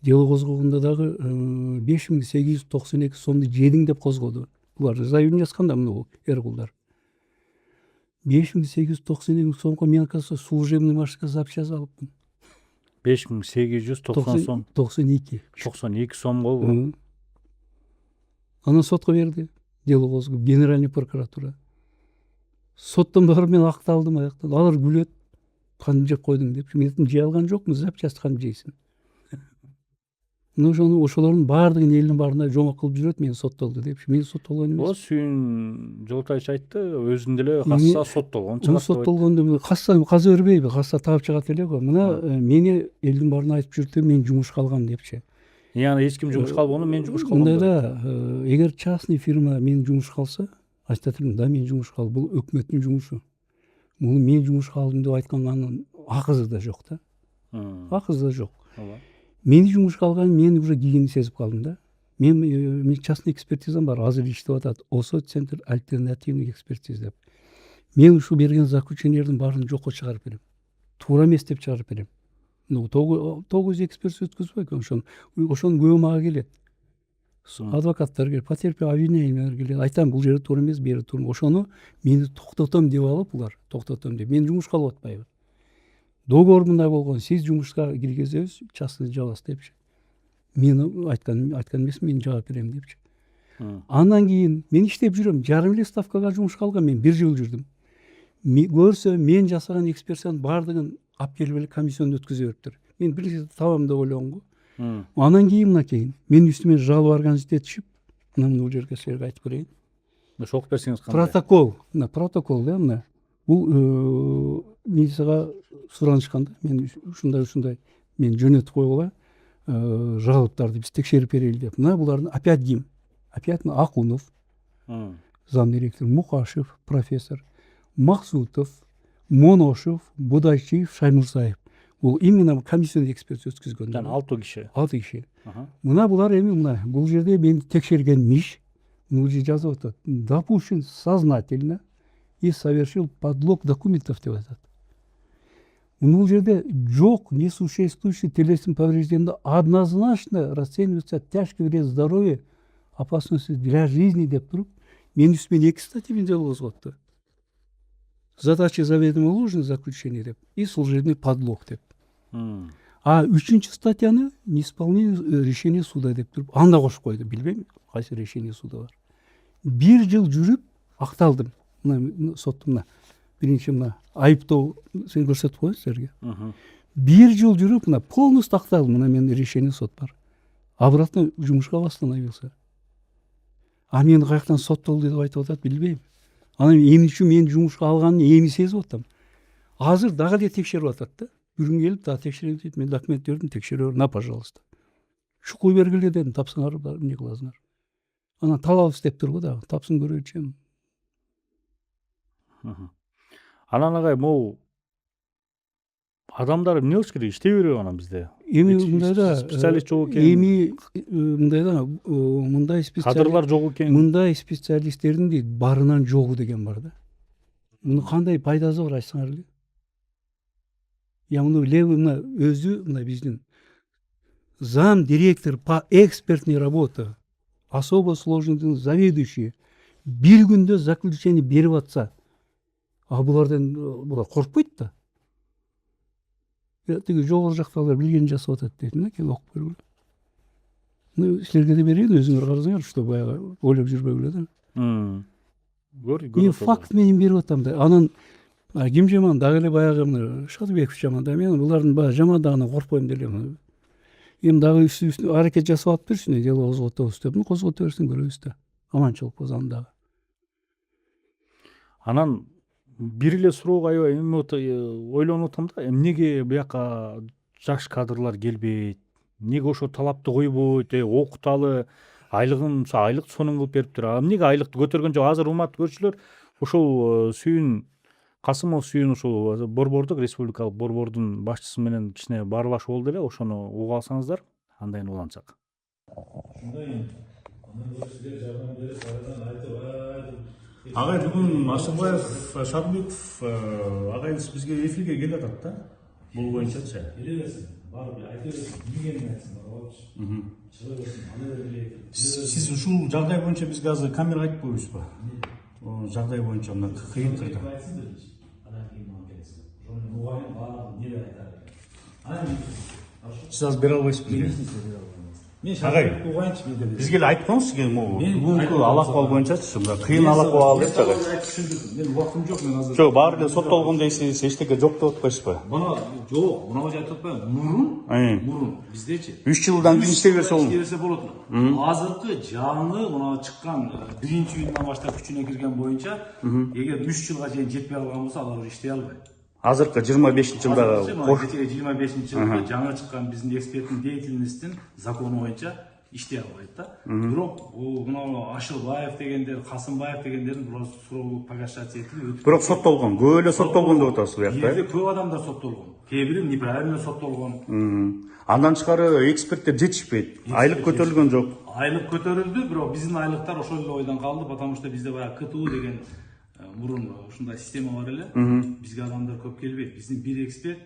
Дело козгогондо дагы 5892 сомду жедиң деп козгоду. Булар заявление жазган да, мына эркулдар. 5892 сомго мен, оказывается, служебный машинка запись жазып алыпмын. 5890 сом. 92 сомго бул. Анан сотко берди. Дело козгоп, Генеральный прокуратура. Соттон барып мен акталдым аяктан. Алар күлөт. Кантип жеп койдуң деп. Мен айттым, жей алган жокмун, запчасть кантип жейсиң. Мына ошолордун баардыгын элдин баарында жомок кылып жүрөт, мен соттолду депчи. Мен соттолгон эмес. Сүйүн Жолтаевич айтты, өзүн деле касса соттолгон чыгат. Соттолгондо касса каза бербейби? Касса таап чыгат эле го. Мына мени элдин баарына айтып жүрдү, мен жумушка алгам депчи. Яны эч ким жумушка албаганда мен жумушка алгам. Мындай да, эгер частный фирма мен жумушка алса, айтат элем, да, мен жумушка алдым. Бул өкмөттүн жумушу. Бул мен жумушка алдым деп айтканганын акызы да жок да. Акызы да жок. Мени жумушка алганын мен уже кийин сезип калдым да. Мен частный экспертизам бар, азыр иштеп атат. ОСО центр альтернативный экспертиз деп. Мен ушу берген заключениелердин баарын жокко чыгарып берем. Туура эмес деп чыгарып берем. 9 эксперт өткөзбөй экен, ошонун көбү мага келет. Адвокаттар келет, потерпевай обвинениялар келет. Айтам, бул жерде туура эмес, бери туура. Ошону мени токтотом деп алып, булар токтотом деп. Мен жумушка алып атпайбы. Договор мындай болгон, сиз жумушка киргизебиз, частный жабасыз депчи. Мен айткан эмесмин, мен жаап берем депчи. Андан кийин мен иштеп жүрөм, жарым эле ставкага жумушка алгам, мен 1 жыл жүрдүм. Көрсө мен жасаган экспертизанын баардыгын алып келип эле комиссионду өткөзө бериптир. Мен бир жерде табам деп ойлогом го. Анан кийин мынакей, менин үстүмө жалоба организовать этишип, мына бул жерге силерге айтып берейин. Ошо окуп берсеңиз кандай? Протокол да, мына. Бул милицияга суранышкан да, мен ушундай мен жөнөтүп койгула, жалоптарды биз текшерип берели деп. Мына булардын опять ким? Опять Акунов, замдиректор, Мукашев, профессор, Максутов, Моношев, Будайчиев, Шаймурзаев. Бул именно комиссионный эксперт өткөзгөн. 6 киши. 6 киши. Мына булар эми мына бул жерде мен текшерген миш, бул жерде жазып атат. Допущен сознательно и совершил подлог документов деп атат. Бул жерде жок несуществующий телесный повреждения, однозначно расценивается тяжкий вред здоровью, опасности для жизни деп туруп, менин үстүмө 2 статья дело козготту. Задача заведомо ложное заключение деп и служебный подлог деп. А 3-чү статьяны неисполнение решения суда деп туруп, анда кошуп койду, билбейм кайсы решение суда бар. 1 жыл жүрүп акталдым. Мына соттун биринчи мына айыптоо сен көрсөтүп коесуң силерге. 1 жыл жүрүп мына полностью акталдым. Мына менин решение сот бар. Обратно жумушка восстановился. А мени каяктан соттолду деп айтып атат билбейм. Анан эмне үчүн мени жумушка алганын эми сезип атам. Азыр дагы эле текшерип атат да. Бир күн келип дагы текшерип дейт. Мен документ бердим, текшере бер, на, пожалуйста. Чукуй бергиле дедим, тапсаңар бар, эмне кыласыңар. Анан талап издеп тур го дагы, тапсын көрөчүм. Анан агай могу адамдар эмне кылыш керек, иштей береби анан бизде? Эми мындай да, специалист жок экен. эми мындай да, мындай Кадрлар жок экен. мындай специалисттердин дейт барынан жогу деген бар да. Муну кандай пайдасы бар айтсаңар эле. Я муну левый мына өзү мына биздин зам директор по экспертной работе, особо сложный заведующий бир күндө заключение берип атса, а булардан булар коркпойт да. Тиги жогору жактагылар билгенин жасап атат дейт, мына келип окуп бергиле. Ну силерге да берейин, өзүңөр карасаңар, что баягы ойлоп жүрбөгүлө да. Мен факт менен берип атам да. Анан ким жаман, дагы эле баягы мына Шадыбеков жаман да. Мен булардын баягы жамандыгынан коркпойм делем. Эми дагы үстү аракет жасап атыптырчы, дело козготобуз деп, козгото берсин, көрөбүз да. Аманчылык болсо анда. Анан бир эле суроого аябай ойлонуп атам да, эмнеге бияка жаш кадрлар келбейт? Эмнеге ошо талапты койбойт? Окуталы, айлыгын, айлык сонун кылып бериптир. А эмнеге айлыкты көтөргөн жок? Азыр урматтуу көрүүчүлөр, ошол Сүйүн Касымов Сүйүн ушул борбордук, республикалык борбордун башчысы менен кичине баарлашып болду эле, ошону угуп алсаңыздар, андайын улантсак. Агай бүгүн Ашыкбаев, Шадыбеков агайыбыз бизге эфирге келип атат да. Бул боюнчачы. Келе берсин, барып айта берсин, билгенин айтсын, барабыз. Чыга берсин, аны бериле. Сиз ушул жагдай боюнча бизге азыр камера айтып коюңузбу? Жагдай боюнча мына кыйынчылыкта. Анан кийин мага келесиз. Ошону мугайын баардыгын не деп айтар экен. Анан Сиз азыр бере албайсызбы? мен Агай, шақырып угайынчы мен деп. бизге эле айтып коюңуз, могу бүгүнкү алакыбал боюнчачы, мына кыйын алакыбал деп агай. Түшүндүрдүм. Мен убактым жок, мен азыр. Жок, баары эле соттолгон дейсиз, эчтеке жок деп атпайсызбы? Мына жок, мына айтып атпайм. Мурун биздечи. 3 жылдан кийин иштей берсе болот. Берсе болот. Азыркы жаңы мына чыккан 1-июндан баштап күчүнө кирген боюнча, эгер 3 жылга чейин жетпей калган болсо, алар уже иштей албайт. Азыркы 25-жылдагы 25-жылы жаңы чыккан биздин эксперттин деятельностин закону боюнча иштей албайт да. Бирок мына Ашылбаев дегендер, Касымбаев дегендердин бирок суроо погашаться этилип. бирок соттолгон, көп эле соттолгон деп атасыз буякта. Жерде көп адамдар соттолгон. Кээ бири неправильно соттолгон. Андан тышкары эксперттер жетишпейт. Айлык көтөрүлгөн жок. Айлык көтөрүлдү, бирок биздин айлыктар ошол эле ойдон калды, потому что бизде баягы КТУ деген мурун ушундай система бар эле. Бизге адамдар көп келбейт. Биздин бир эксперт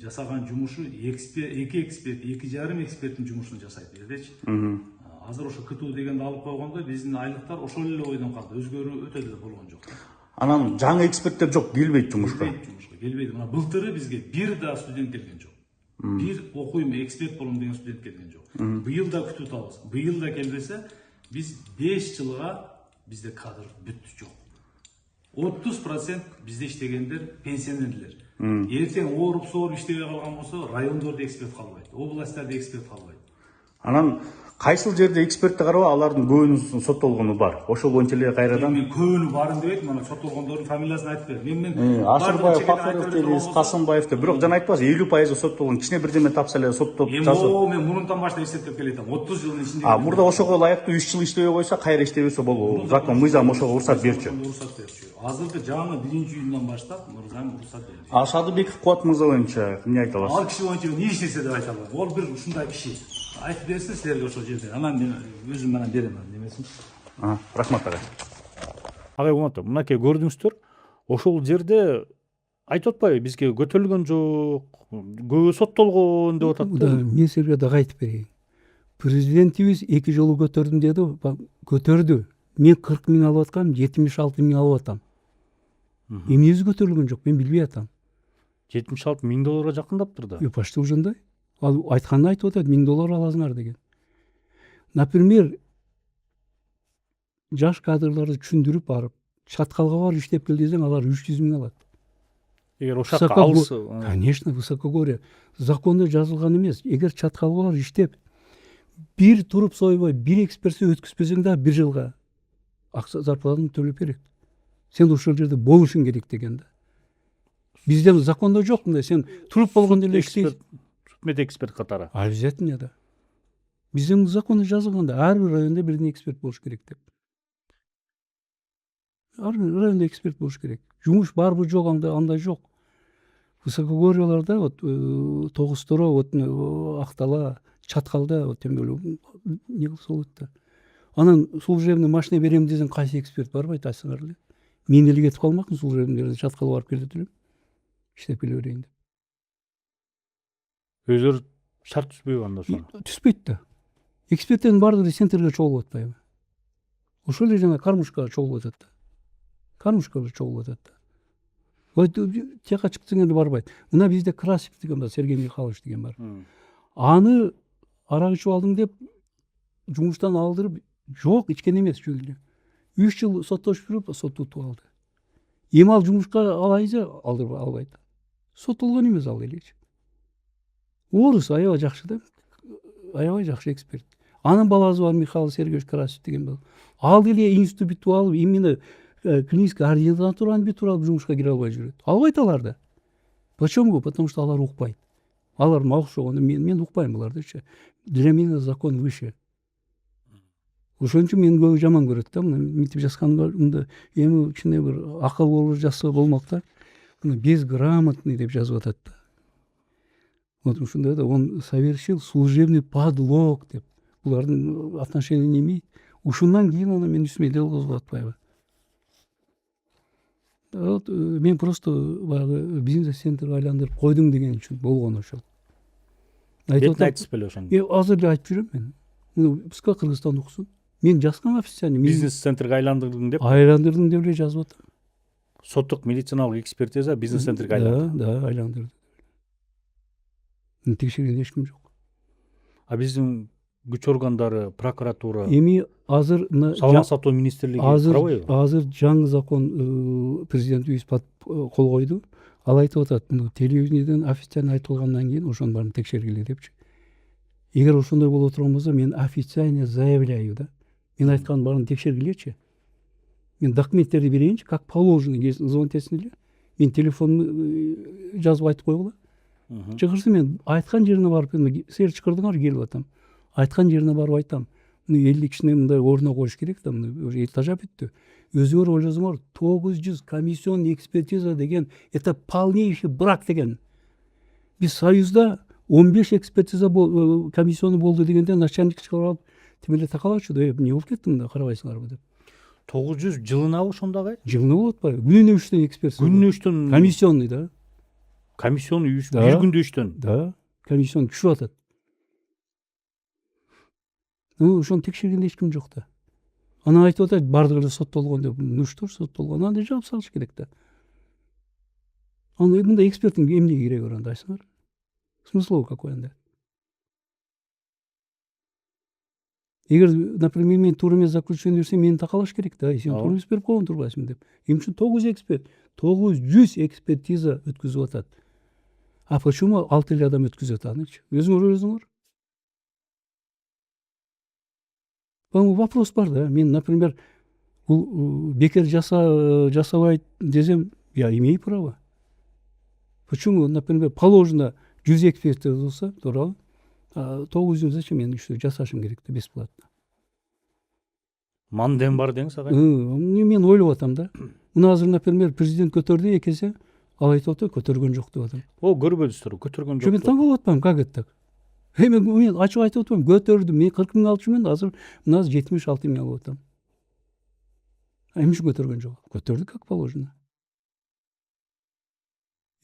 жасаган жумушу 2 эксперт, 2,5 эксперттин жумушун жасайт элечи. Азыр ошо КТУ дегенди алып койгондо биздин айлыктар ошол эле ойдон калды. Өзгөрүү өтө деле болгон жок. Анан жаңы эксперттер жок, келбейт жумушка. Келбейт. Мына былтыры бизге бир да студент келген жок. Бир окуйм, эксперт болом деген студент келген жок. Быйыл да күтүп атабыз. Быйыл да келбесе, биз 5 жылга бизде кадр бүттү жок. 30% бизде иштегендер пенсионерлер. Эртең ооруп сооруп иштебей калган болсо, райондордо эксперт калбайт, областтарда эксперт калбайт. Анан кайсыл жерде экспертти карабы, алардын көбүнүн соттолгону бар. Ошол боюнча эле кайрадан Мен көбүнү барын дебейт, мына соттолгондордун фамилиясын айтып бердим. Мен Ашыкбаев, Пакыров дейбиз, Касымбаев деп. Бирок жана айтпасыз, 50% соттолгон. Кичине бир жерме тапса эле соттоп жазып. Мен мурунтан баштап эсептеп келатам. 30 жылдын ичинде. Мурда ошого ылайыктуу 3 жыл иштебей койсо, кайра иштебесе болобу. Закон, мыйзам ошого уруксат берчү. Азыркы жаңы 1-июндан баштап мыйзам уруксат берди. Шадыбеков Кубат мырза боюнча эмне айта аласыз? Ал киши боюнча не иштесе деп айта албайм. Ол бир ушундай киши. Айтып берсин силерге ошол жерде. Анан мен өзүм менен берем немесин. Рахмат агай. Агай уматты, мынакей көрдүңүздөр, ошол жерде айтып атпайбы, бизге көтөрүлгөн жок, көбү соттолгон деп атат да. Мен силерге дагы айтып берейин. Президентибиз 2 жолу көтөрдүм деди, көтөрдү. Мен 40 миң алып аткам, 76 миң алып атам. Эмнеси көтөрүлгөн жок, мен билбей атам. 76 миң долларга жакындаптыр да. Почти ошондой. Ал айтканын айтып атат, $1000 аласыңар деген. Например, жаш кадрларды түшүндүрүп барып, чаткалга барып иштеп кел десең, алар 300 миң алат. Эгер ошол жакка алса, конечно, высокогорье. Законда жазылган эмес. Эгер чаткалга барып иштеп бир туруп сойбой бир экспертизе өткүзбөсөң дагы 1 жылга акча зарплатаны төлөп берет. Сен ошол жерде болушуң керек деген да. Бизде закондо жок мындай, сен туруп болгондо эле иштейсиң. Өкмөт эксперт катары. Обязательно да. Биздин законда жазылган да, ар бир районда бирден эксперт болуш керек деп. Ар бир районда эксперт болуш керек. Жумуш барбы жок, андай жок. Высокогорьеларда вот Тогусторо, вот Актала, Чаткалда вот эме не кылса болот да. Анан служебный машина берем десең кайсы эксперт барбайт айтсаңар эле. Мен эле кетип калмакмын служебныйда, Чаткалга барып келет элем. Иштеп келе берейин деп. Өздөр шарт түзбөйбү анда ошону. Түспөйт да. Эксперттердин баардыгы центрге чогулуп атпайбы? Ошол эле жана кармушкага чогулуп атат да. Кармушкага чогулуп атат да. Ой, тияка чыктың эле барбайт. Мына бизде Красик деген бар, Сергей Михайлович деген бар. Аны арак ичип алдым деп жумуштан алдырып, жок, ичкен эмес жөн эле. 3 жыл соттошуп жүрүп, сот утуп алды. Эми ал жумушка алайынча алдырып албайт. Соттолгон эмес ал элечи. Орус аябай жакшы да. Аябай жакшы эксперт. Анын баласы бар, Михаил Сергеевич Красик деген бар. Ал деле институт бүтүп алып, именно клинический ординатураны бүтүп алып жумушка кире албай жүрөт. Албайт алар да. Почему? Потому что алар укпайт. Алар мага окшогондо мен укпайм булардычы. Для меня закон выше. Ошон үчүн мени көбү жаман көрөт да. Мынтип жазганымда эми кичине бир акыл болуп жазса болмок да. Безграмотный деп жазып атат да. Вот ушундай да, он совершил служебный подлог деп. Булардын отношения немейт. Ушундан кийин аны мен үстүмө дел козгоп атпайбы. Вот мен просто баягы бизнес-центрге айландырып койдуң деген үчүн болгон ошол. Айтып беле ошону. Азыр эле айтып жүрөм мен. Муну пускай Кыргызстан уксун. Мен жазгам официально. Бизнес-центрге айландырдың деп. Айландырдым деп эле жазып атам. Соттук медициналык экспертиза бизнес-центрге айландырды. Да, айландырды. Текшерген эч ким жок. А биздин күч органдары, прокуратура, Эми азыр салгын сатуу министрлиги карабайбы? азыр жаңы закон президентибиз кол койду. Ал айтып атат, муну телевидениеден официально айтылгандан кийин ошонун баарын текшергиле депчи. Эгер ошондой боло турган болсо, мен официально заявляю да. Мен айткандын баарын текшергилечи. Мен документтерди берейинчи, как положено, звонить этсин эле. Мен телефонду жазып айтып койгула. Чыгырса мен айткан жерине барып, силер чыкырдыңар, келип атам. Айткан жерине барып айтам. Муну 50 кишини мындай ордуна коюш керек да, муну уже этажа бүттү. Өзүңөр ойлосоңор, 900 комиссионный экспертиза деген это полнейший брак деген. Биз Союзда 15 экспертиза комиссионный болду дегенде начальник чыгарып тимеле такалачу да, эмне болуп кетти мында, карабайсыңарбы деп. 900 жылынабы ошондо агай? Жылына болуп атпайбы? Күнүнө 3төн экспертиза. Күнүнө 3төн комиссионный да. комиссионный бир күндө 3төн. Да, комиссионный түшүп атат. Ошону текшергенде эч ким жок да. Анан айтып атат, бардыгы эле соттолгон деп. Ну что ж соттолгон? Анда жаап салыш керек да. Анда мындай эксперттин эмнеге кереги бар анда айтсаңар? Смысл какой анда? Эгер, например, мен туура эмес заключение берсем, мени такалаш керек да. Сен туура эмес берип койгон турбайсың деп. Эмне үчүн 900 экспертиза өткүзүп атат. А почему 6 эле адам өткүзөт анычы? Өзүңөр ойлосоңор. Вопрос бар да. Мен, например, бул бекер жасабайт десем, я имею право. Почему, например, положено 100 экспертиза болсо, туурабы? 900 зачем мен иштеп жасашым керек да, бесплатно. Мандем бар деңиз агай. Мен ойлоп атам да. Мына азыр, например, президент көтөрдү экесе, ал айтып атат, көтөргөн жок деп атам. Көрбөдүздөр, көтөргөн жок. Мен таң калып атпаймын, как это так? Мен ачык айтып атпаймын, көтөрдүм. Мен 40 миң алчу мен, азыр мына 76 миң алып атам. Эмне үчүн көтөргөн жок? Көтөрдү как положено.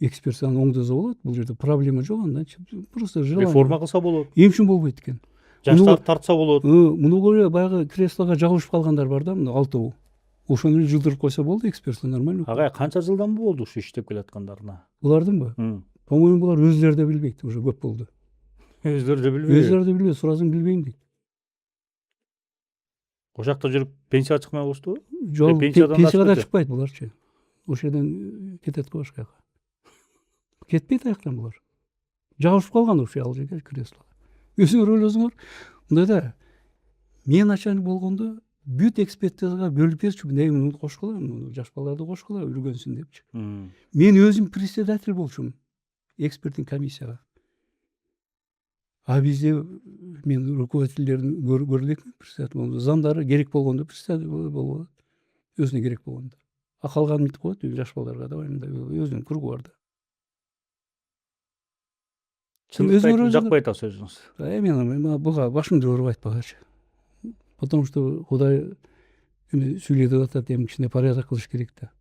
Экспертизаны оңдосо болот, бул жерде проблема жок анда. Просто желание. Реформа кылса болот. Эмне үчүн болбойт экен? Жаштарды тартса болот. Муну көрө баягы креслого жабышып калгандар бар да, мына 6. Ошону эле жылдырып койсо болду, экспертиза нормально. Агай канча жылдан болду ушу иштеп келаткандарына? Булардынбы? По-моему, булар өзлөрү да билбейт, уже көп болду. Өздөрү да билбейт. Өзлөрү да билбейт, сурасаң билбейм дейт. Ошол жакта жүрүп пенсияга чыкмай калыштыбы? Жок, пенсияга да чыкпайт буларчы. Ошол жерден кетет го башка жака. Кетпейт аяктан булар. Жабышып калган ошо ал жерге креслого. Өзүңөр ойлосоңор, мындай да мен начальник болгондо бүт экспертизага бөлүп берчү, муну кошкула, жаш балдарды кошкула үйрөнгөнсүн депчи. Мен өзүм председатель болчумун эксперттик комиссияга. А бизде мен руководительдердин көрө элекмин, председатель болгондо замдары керек болгондо председатель болуп алат. Өзүнө керек болгондо. А калганын мынтип коет, жаш балдарга давай мындай өзүнүн кругу бар да. Чындыкты жакпайт ал сөзүңүз. Мен буга башымды ооруп айтпагачы. Потому что Кудай эми сүйлөтүп атат, эми кичине порядок кылыш керек да.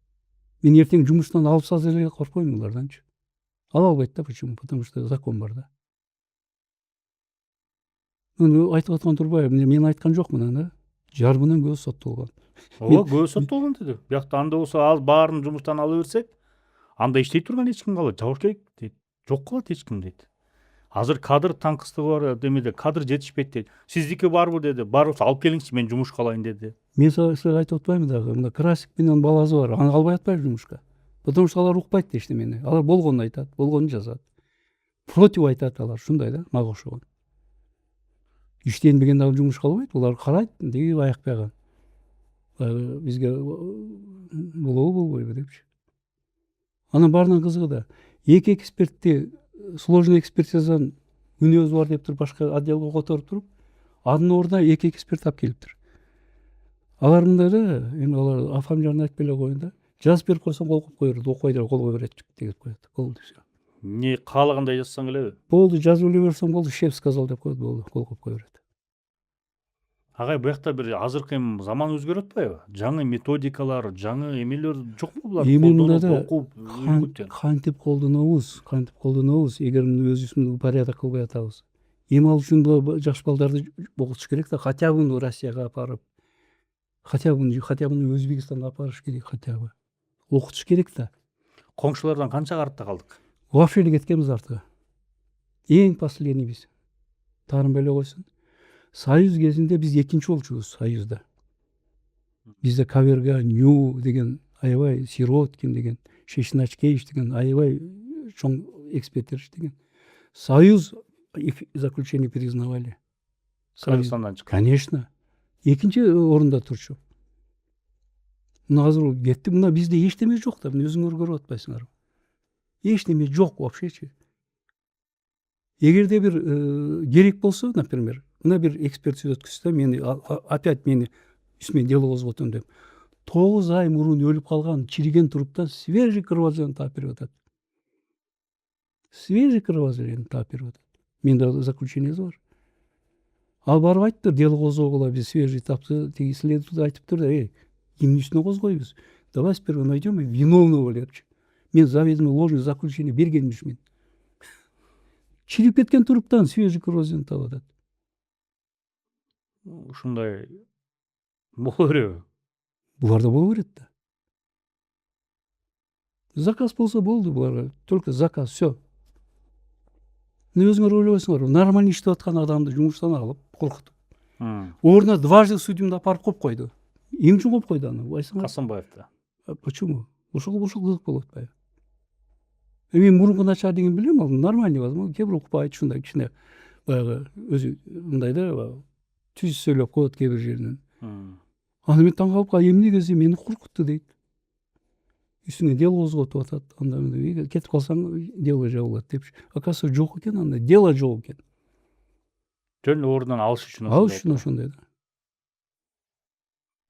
Мен эртең жумуштан алып салса эле коркпойм буларданчы. Ала албайт да, почему? Потому что закон бар да. Муну айтып аткан Турбаев, мен айткан жокмун аны. Жарымынан көбү соттолгон. Ооба, көбү соттолгон деди. Биякта анда болсо ал баарын жумуштан ала берсек, анда иштей турган эч ким калбайт, жабыш керек дейт. Жок кылат эч ким дейт. Азыр кадр таңкыстыгы бар, демеде кадр жетишпейт дейт. Сиздики барбы деди. Бар болсо алып келиңизчи, мен жумушка алайын деди. Мен сага айтып атпаймынбы дагы, мына Красик менен баласы бар, аны албай атпайбы жумушка. Потому что алар укпайт да эчтемени. Алар болгонун айтат, болгонун жазат. Против айтат алар, ушундай да, мага окшогон. Иштенбеген дагы жумушка албайт, булар карайт, деги аякпаган. Бизге болобу болбойбу депчи. Анан баарынан кызыгы да, эки экспертти сложный экспертизадан күнөөбүз бар деп туруп башка отделге которуп туруп, анын ордуна эки эксперт алып келиптир. Алар мындай да, эми алар фамилияларын айтпай эле коеюн да. Жазып берип койсоң кол коюп коет, окуйдыр, колго берет, тегип коет. Болду все. Не каалагандай жазсаң элеби? Болду, жазып эле берсең болду, шеф сказал деп коет, болду, кол коюп кое берет. Агай, буякта бир азыркы заман өзгөрүп атпайбы? Жаңы методикалар, жаңы эмелер жокпу булар? Эми мында да окуп, үйрөнгүтөн. кантип колдонобуз, эгер өзүбүздүн порядок кылбай атабыз. Эми ал үчүн жаш балдарды окутуш керек да, хотя бы Россияга апарып, хотя бы Өзбекстанга апарыш керек, хотя бы. Окутуш керек да. Коңшулардан канча артта калдык? Вообще эле кеткенбиз артыга. Эң последний биз. Таарынбай эле койсун. Союз кезинде биз экинчи болчубуз Союзда. Бизде Каверга, Нью деген, аябай Сироткин деген, Шешначкевич деген аябай чоң эксперттер иштеген. Союз их заключение признавали. Кыргызстандан чыккан. Конечно. Экинчи орунда турчу. Мына азыр кетти, мына бизде эчтеме жок да, мына өзүңөр көрүп атпайсыңарбы? Эчтеме жок вообще. Эгерде бир керек болсо, например, мына бир экспертиза өткүзсө, мени опять үстүмө дело козгоп атам деп. 9 ай мурун өлүп калган чириген туруптан свежий кровозорье таап берип атат. Свежий кровозорье таап берип атат. Менде заключениеси бар. Ал барып айтты, дело козгогула, биз свежий тапты, тиги следователь айтыптыр да, эмне үстүнө козгойбуз? Давай сперва найдем виновного депчи. Мен заведомо ложный заключение берген эмесмин. Чирип кеткен туруптан свежий кровозорье таап атат. Ушундай боло береби? Буларда боло берет да. Заказ болсо болду буларга, только заказ, все. Өзүңөр ойлобойсуңарбы, нормально иштеп аткан адамды жумуштан алып, коркутуп. Ордуна дважды судьямды апарып коюп койду. Эмне үчүн коюп койду аны? Байсыңар. Касымбаевди. Почему? Ушул кызык болуп атпайбы? Мен мурунку начар деген билем, ал нормальный возможно, кээ бир укпайт, ушундай кичине баягы өзү мындай да, түз сүйлөп коет кээ бир жеринен. Аны мен таң калып, эмне десе мени коркутту дейт. Үстүңө дело козготуп атат. Анда кетип калсаң дело жабылат депчи. Оказывается, жок экен анда, дело жок экен. Жөн ордунан алыш үчүн ошондой да.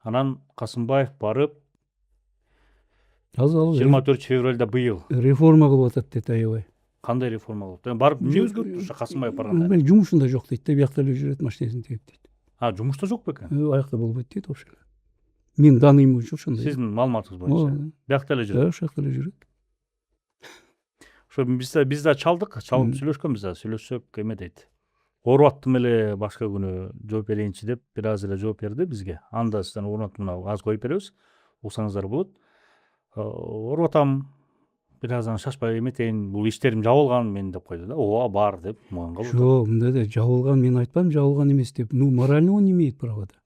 Анан Касымбаев барып, Азыр ал 24 февралда быйыл реформа кылып атат дейт аябай. кандай реформа кылып? Барып эмне өзгөрттү ушу Касымбаев барганда? Жумушунда жок дейт да, биякта эле жүрөт, машинесин тегип дейт. Жумушта жок бекен? Аякта болбойт дейт вообще. Мен данныйым боюнча ошондой. Сиздин маалыматыңыз боюнча. Биякта эле жүрөт. Ошол жакта эле жүрөт. Ошо биз да чалдык, чалып сүйлөшкөнбүз да, сүйлөшсөк эме дейт. Ооруп аттым эле, башка күнү жооп берейинчи деп бир аз эле жооп берди бизге. Анда сизден орнотуп мына аз коюп беребиз. Уксаңыздар болот. Ооруп атам, бир аздан шашпай эметейин, бул иштерим жабылган мен деп койду да. Ооба бар деп муган калды. Жок, мындай да жабылган, мен айтпайм жабылган эмес деп. Морально он имеет право да.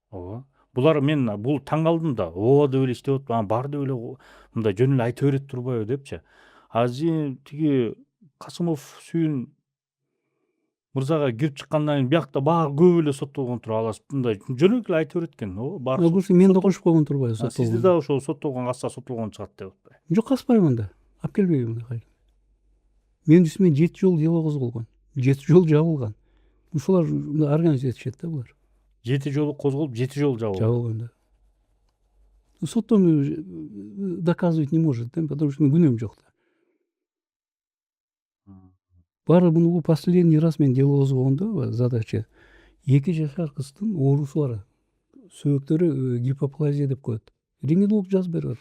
Ооба. Булар мен бул таң калдым да. Ооба деп эле иштеп атпайбы, бар деп эле мындай жөн эле айта берет турбайбы депчи. Азыр тиги Касымов сүйүн мырзага кирип чыккандан кийин биякта баары көп эле соттолгон туруп аласыз мындай жөнөкөй эле айтып берет экен. Баары Курсы мен да кошуп койгон турбайбы сизди соттолгон. дагы ошол соттолгон катса соттолгон чыгат деп атпайбы? Жок, каспайм анда. Алып келбейм анда кайра. Менин үстүмө 7 жолу дело козголгон. 7 жолу жабылган. Ушулар организация этишет да булар. 7 жолу козголуп, 7 жолу жабылган. Жабылган да. Соттом доказывать не может, да, потому что күнөөм жок да. Баары муну последний раз мен дело козгогондо задача 2 жашар кыздын оорусу бар. Сөөктөрү гипоплазия деп коет. Рентгенолог жазып берет.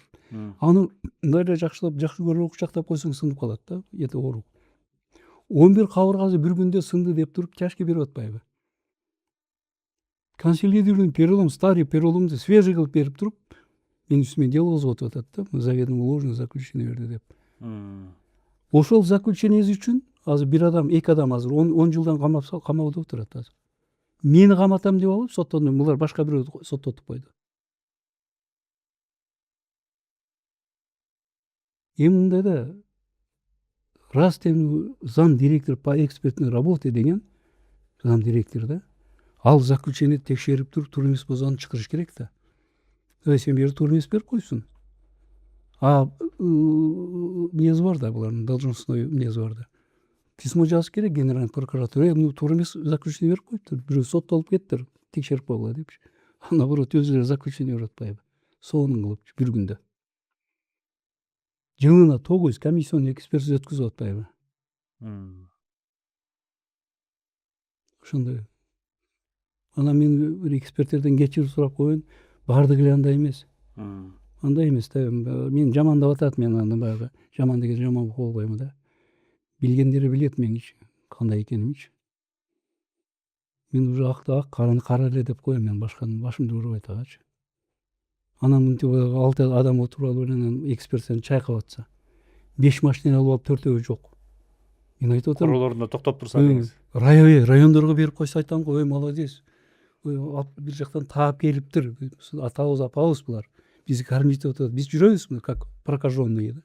Аны мындай эле жакшы көрүп кучактап койсоң сынып калат да, эти оору. 11 кабыргасы бир күндө сынды деп туруп чашка берип атпайбы? Консолидированный перелом, старый переломду свежий кылып берип туруп, менин үстүмө дело козготуп атат да, заведомо ложный заключение берди деп. Ошол заключениеси үчүн азыр бир адам, 2 адам азыр 10 жылдан камауда отурат азыр. Мени каматам деп алып соттону, булар башка бирөө соттотуп койду. Мындай да раз зам директор по экспертной работе деген зам директор да, ал заключение текшерип туруп туура эмес болсо аны чыгарыш керек да. Сен бери туура эмес берип койсуң. Мнези бар да, булардын должностной мнези бар да. Письмо жазыш керек генеральный прокуратура. Туура эмес заключение берип коюптур. Бирөө соттолуп кеттир, текшерип койгула депчи. Наоборот, өзүлөрү заключение берип атпайбы? Сонун кылып бир күндө. Жылына 9 комиссионный экспертиза өткүзүп атпайбы? Ошондой. Анан мен бир эксперттерден кечирим сурап коеюн, баардыгы эле андай эмес. Андай эмес да, мен жамандап атат, мен аны баягы жаман деген жаман болуп койбойм да. Билгендери билет меничи, кандай экенимичи. Мен уже акты ак, караны кара эле деп коем, мен башканы башымды урбайт агачы. Анан мынтип 6 адам отуруп алып эле эксперттерин чайкап атса, 5 машина алып 4-өө жок. Мен айтып атам, Королорунда токтоп турса деңиз. райондорго берип койсо айтам го, молодец. Бир жактан таап келиптир. Атабыз, апабыз булар. Бизди кормить этип атат. Биз жүрөбүзбү как прокаженные да.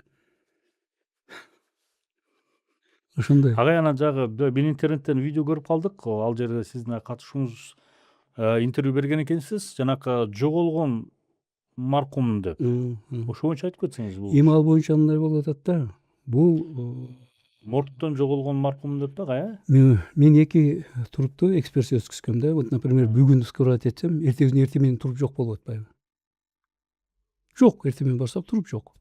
Ошондой. Агай анан жагы мен интернеттен видео көрүп калдык. Ал жерде сиздин катышууңуз интервью берген экенсиз. Жанакы жоголгон маркум деп. Ошо боюнча айтып кетсеңиз бул. Ал боюнча мындай болуп атат да. Бул Моргтон жоголгон маркум деп да кая? Мен 2 турупту экспертиза өткүзгөм да. Вот, например, бүгүн скрывать этсем, эртең менен туруп жок болуп атпайбы? Жок, эртең менен барсак туруп жок.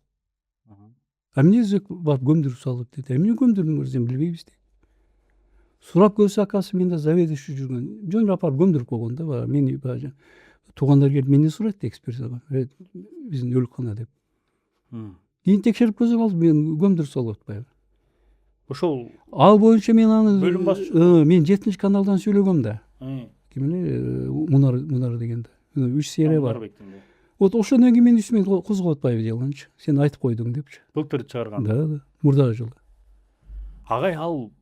Эмне барып көмдүрүп салып дейт. Эмне көмдүрдүңөр, сен билбейбиз дейт. Сурап көрсө акасы менде заведующий жүргөн. Жөн апарып көмдүрүп койгон да, мени туугандар келип мени сурайт экспертизага. Биздин өлкөкана деп. Кийин текшерип көрсөк ал мен көмдүрүп салып атпайбы? Ошол Ал боюнча мен аны бөлүм башчысы. Мен 7 каналдан сөйлөгөм да. Ким эле Мунар деген да. 3 серия бар. Вот ошондон кийин менин үстүмө козгоп атпайбы делончу. Сен айтып койдуң депчи. Былтыр чыгарган. Да, мурдагы жылы. Агай, ал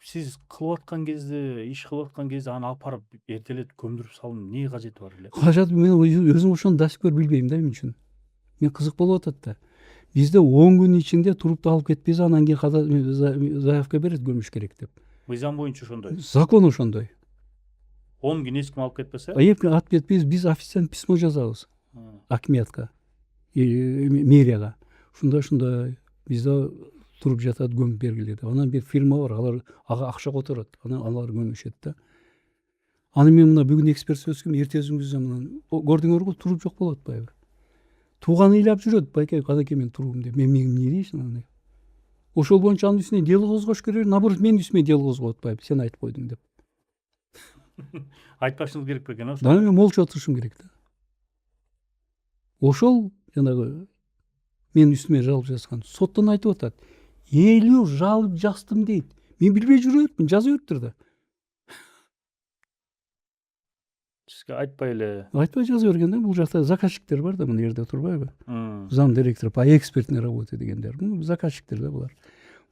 сиз кылып аткан кезде, иш кылып аткан кезде аны алып барып эртелетип көмдүрүп салдым. Эмне кажети бар эле? Кажети мен өзүм ошону до сих пор билбейм да, мен үчүн. Мен кызык болуп атат да. Бизде 10 күн ичинде турупту алып кетпейсиз, анан кийин заявка берет көмүш керек деп. Мыйзам боюнча ошондой. Закон ошондой. 10 күн эч ким алып кетпесе? Алып кетпейбиз, биз официально письмо жазабыз. Акметка, мэрияга. Ушундай бизде туруп жатат, көмүп бергиле деп. Анан бир фирма бар, алар акча которот. Анан алар көмүшөт да. Аны мен мына бүгүн экспертиза өткөм, эртесиңизде мына көрдүңөр го, туруп жок болуп атпайбы? Тууганы ыйлап жүрөт, байке кадайке мен туруум деп. Мен эмне дейсиң аны? Ошол боюнча анын үстүнө дело козгош керек, наоборот менин үстүмө дело козгоп атпайбы, сен айтып койдуң деп. Айтпашыңыз керек бекен, ошо. Да, мен молча отурушум керек да. Ошол жанагы менин үстүмө жалоба жазган. Соттон айтып атат. 50 жалоба жаздым дейт. Мен билбей жүрөтмүн, жазып бериптир да. Сизге айтпай эле. Айтпай жазып берген да, бул жакта заказчиктер бар да, мына жерде турбайбы? Зам директор по экспертной работе дегендер. Заказчиктер да булар.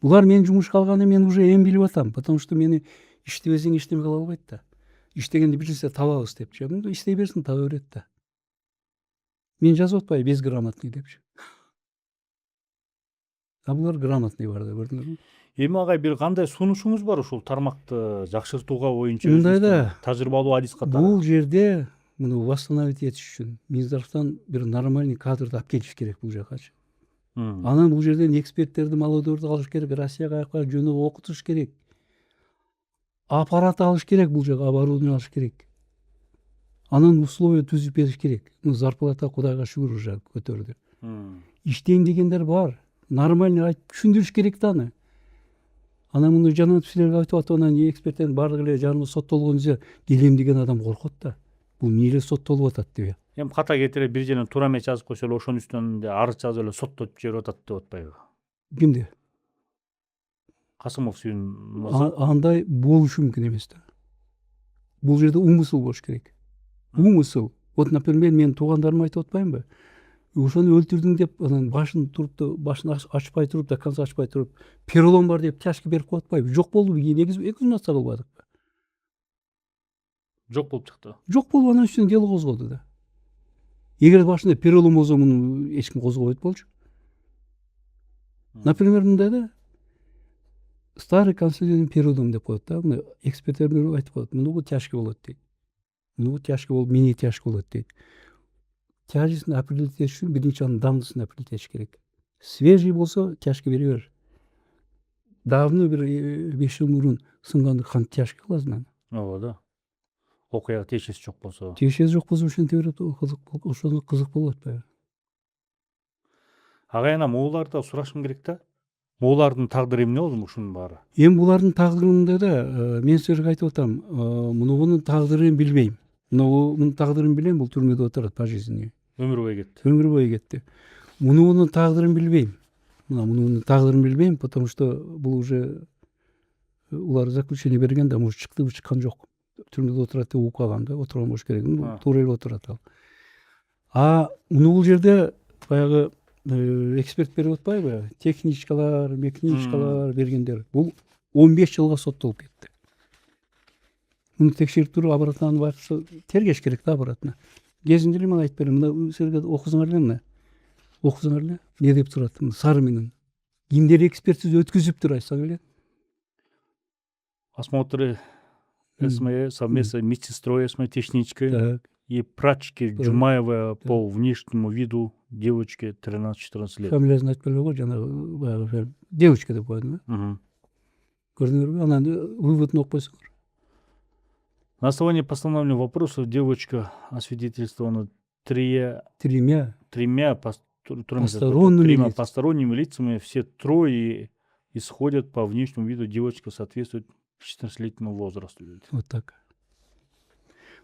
Булар менин жумушка алганы мен уже эми билип атам, потому что мени иштебесең эчтеме кыла албайт да. Иштегенде бир нерсе табабыз депчи. Иштей берсин, таба берет да. Мен жазып атпайбы безграмотный депчи. А булар грамотный бар да, көрдүңөрбү? Эми агай бир кандай сунушуңуз бар ушул тармакты жакшыртууга боюнча? Мындай да, өзүңүздүн тажрыйбалуу адис катары. бул жерде муну восстановить этиш үчүн Минздравтан бир нормальный кадрды алып келиш керек бул жакачы. Анан бул жерден эксперттерди, молодорду алыш керек, Россияга жөнүп окутуш керек. Аппарат алыш керек бул жака, оборудование алыш керек. Анан условия түзүп бериш керек. Зарплата кудайга шүгүр уже көтөрдү. Иштейм дегендер бар. Нормальный айтып түшүндүрүш керек да аны. Анан муну жанагы силерге айтып атып, анан эксперттердин баардыгы эле жарымы соттолгончо келем деген адам коркот да. Бул эмне эле соттолуп атат деп. Эми ката кетире бир жерден туура эмес жазып койсо эле ошонун үстүнөн арыз жазып эле соттотуп жиберип атат деп атпайбы? Кимде? Касымов сүйүн Андай болушу мүмкүн эмес да. Бул жерде умысыл болуш керек. Умысыл. Вот, например, менин туугандарым айтып атпаймынбы? Ошону өлтүрдүң деп, анан башын ачпай туруп, до конца ачпай туруп, перелом бар деп тяжко берип коюп атпайбы? Жок болдубу? Кийин экзумация кылбадыкпы? жок болуп чыкты. Жок болуп, анан үстүнө дело козгоду да. Эгер башында перелом болсо, муну эч ким козгобойт болчу. Например, мындай да, старый конституционный перелом деп коет да, мына эксперттер айтып коет, муну тяжкий болот дейт. Муну тяжкий болуп, менее тяжкий болот дейт. Тяжестин определить этиш үчүн биринчи анын давностун определить этиш керек. Свежий болсо тяжкий бере бер. Давно бир 5 жыл мурун сынганды кантип тяжкий кыласың аны? Ооба да. Окуяга тиешеси жок болсо. Тиешеси жок болсо ошентип берет, ошону кызык болуп атпайбы? Агай, анан могулардан сурашым керек да. Могулардын тагдыры эмне болду ушунун баары? Эми булардын тагдырында да мен силерге айтып атам, мунун тагдырын билбейм. Мунун тагдырын билем, бул түрмөдө отурат пожизненный. Өмүр бою кетти. Өмүр бою кетти. Мунун тагдырын билбейм. Мунун тагдырын билбейм, потому что бул уже улар заключение берген да, может чыктыбы, чыккан жок. Түрмөдө отурат деп угуп калгам да, отурган болуш керек. Туура эле отурат ал. Муну бул жерде баягы эксперт берип атпайбы? Техничкалар, механичкалар бергендер. Бул 15 жылга соттолуп кетти. Муну текшерип туруп, обратно байкаса тергеш керек да, обратно. Кезинде эле мен айтып берем, мына силерге окусуңар эле, мына. Окусуңар эле, эмне деп турат, сары менен. Кимдер экспертиза өткүзүптүр айтсаң эле. Осмотры СМЭ, совместно медсестрой СМЭ, техничкой и прачки Джумаева по внешнему виду девочки 13-14 лет. Фамилиясын айтып бербей кой, жанагы девочка деп койдум. Көрдүңөрбү? Анан выводун окуп койсоңор. На основании постановления вопросов девочка освидетельствована тремя посторонними лицами. Все трое исходят по внешнему виду девочка соответствует 14-летнему возрасту. Вот так.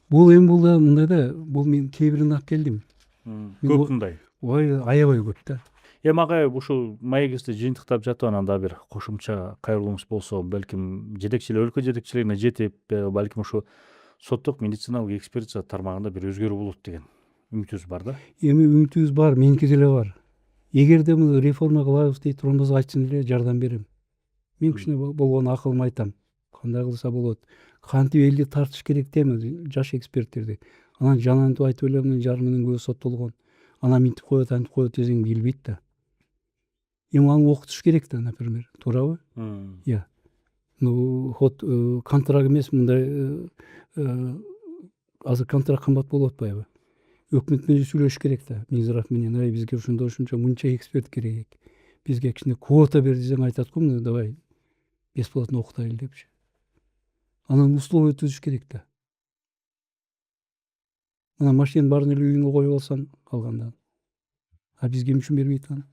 Бул эми мындай да, бул мен кээ-бирин алып келдим. Көп мындай. Ой, аябай көп да. Эми агай, ушул маегибизди жыйынтыктап жатып, анан да бир кошумча кайрылуңуз болсо, балким жетекчилер, өлкө жетекчилерине жетип, балким ушу соттук медициналык экспертиза тармагында бир өзгөрүү болот деген үмүтүбүз бар да. Эми үмүтүбүз бар, меники деле бар. Эгерде муну реформа кылабыз дейт турганбыз, айтсын эле, жардам берем. Мен кичине болгон акылымды айтам. Кандай кылса болот? Кантип элди тартыш керек дейм, жаш эксперттерди. Анан жанагынтип айтып эле, менин жарымынын көзү соттолгон. Анан мынтип коет, антип коет десең билбейт да. Эми аны окутуш керек да, например, туурабы? Я. Ход контракт эмес, мындай азыр контракт кымбат болуп атпайбы? Өкмөт менен сүйлөшүш керек да, Минздрав менен, бизге ушунча мынча эксперт керек. Бизге кичине квота бер десең айтат го, мына давай бесплатно окутайлы депчи. Анан условия түзүш керек да. Анан машинанын баарын эле үйүңө коюп алсаң калганда. А бизге эмне үчүн бербейт аны?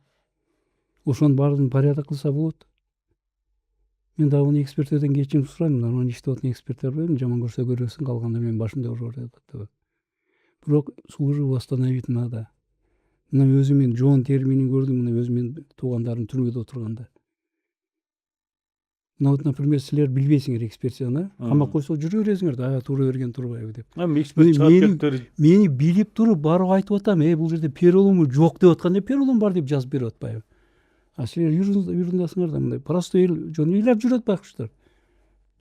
Ошонун баарын порядок кылса болот. Мен дагы муну эксперттерден кечирим сурайм, нормально иштеп аткан эксперттер бар, жаман көрсө көрөсүң, калганда мен башымда ошо деп. Бирок службу восстановить надо. Мына өзүм мен жоон терминин көрдүм, мына өзүм мен туугандарым түрмөдө отурганда. Мына вот, например, силер билбейсиңер экспертизаны, камап койсо жүрө бересиңер да, туура берген турбайбы деп. Эксперт чыгып Мени билип туруп барып айтып атам, бул жерде перелому жок деп атканда, перелом бар деп жазып берип атпайбы? А силер юрдасыңар да, мындай простой эл жөн ыйлап жүрөт байкуштар.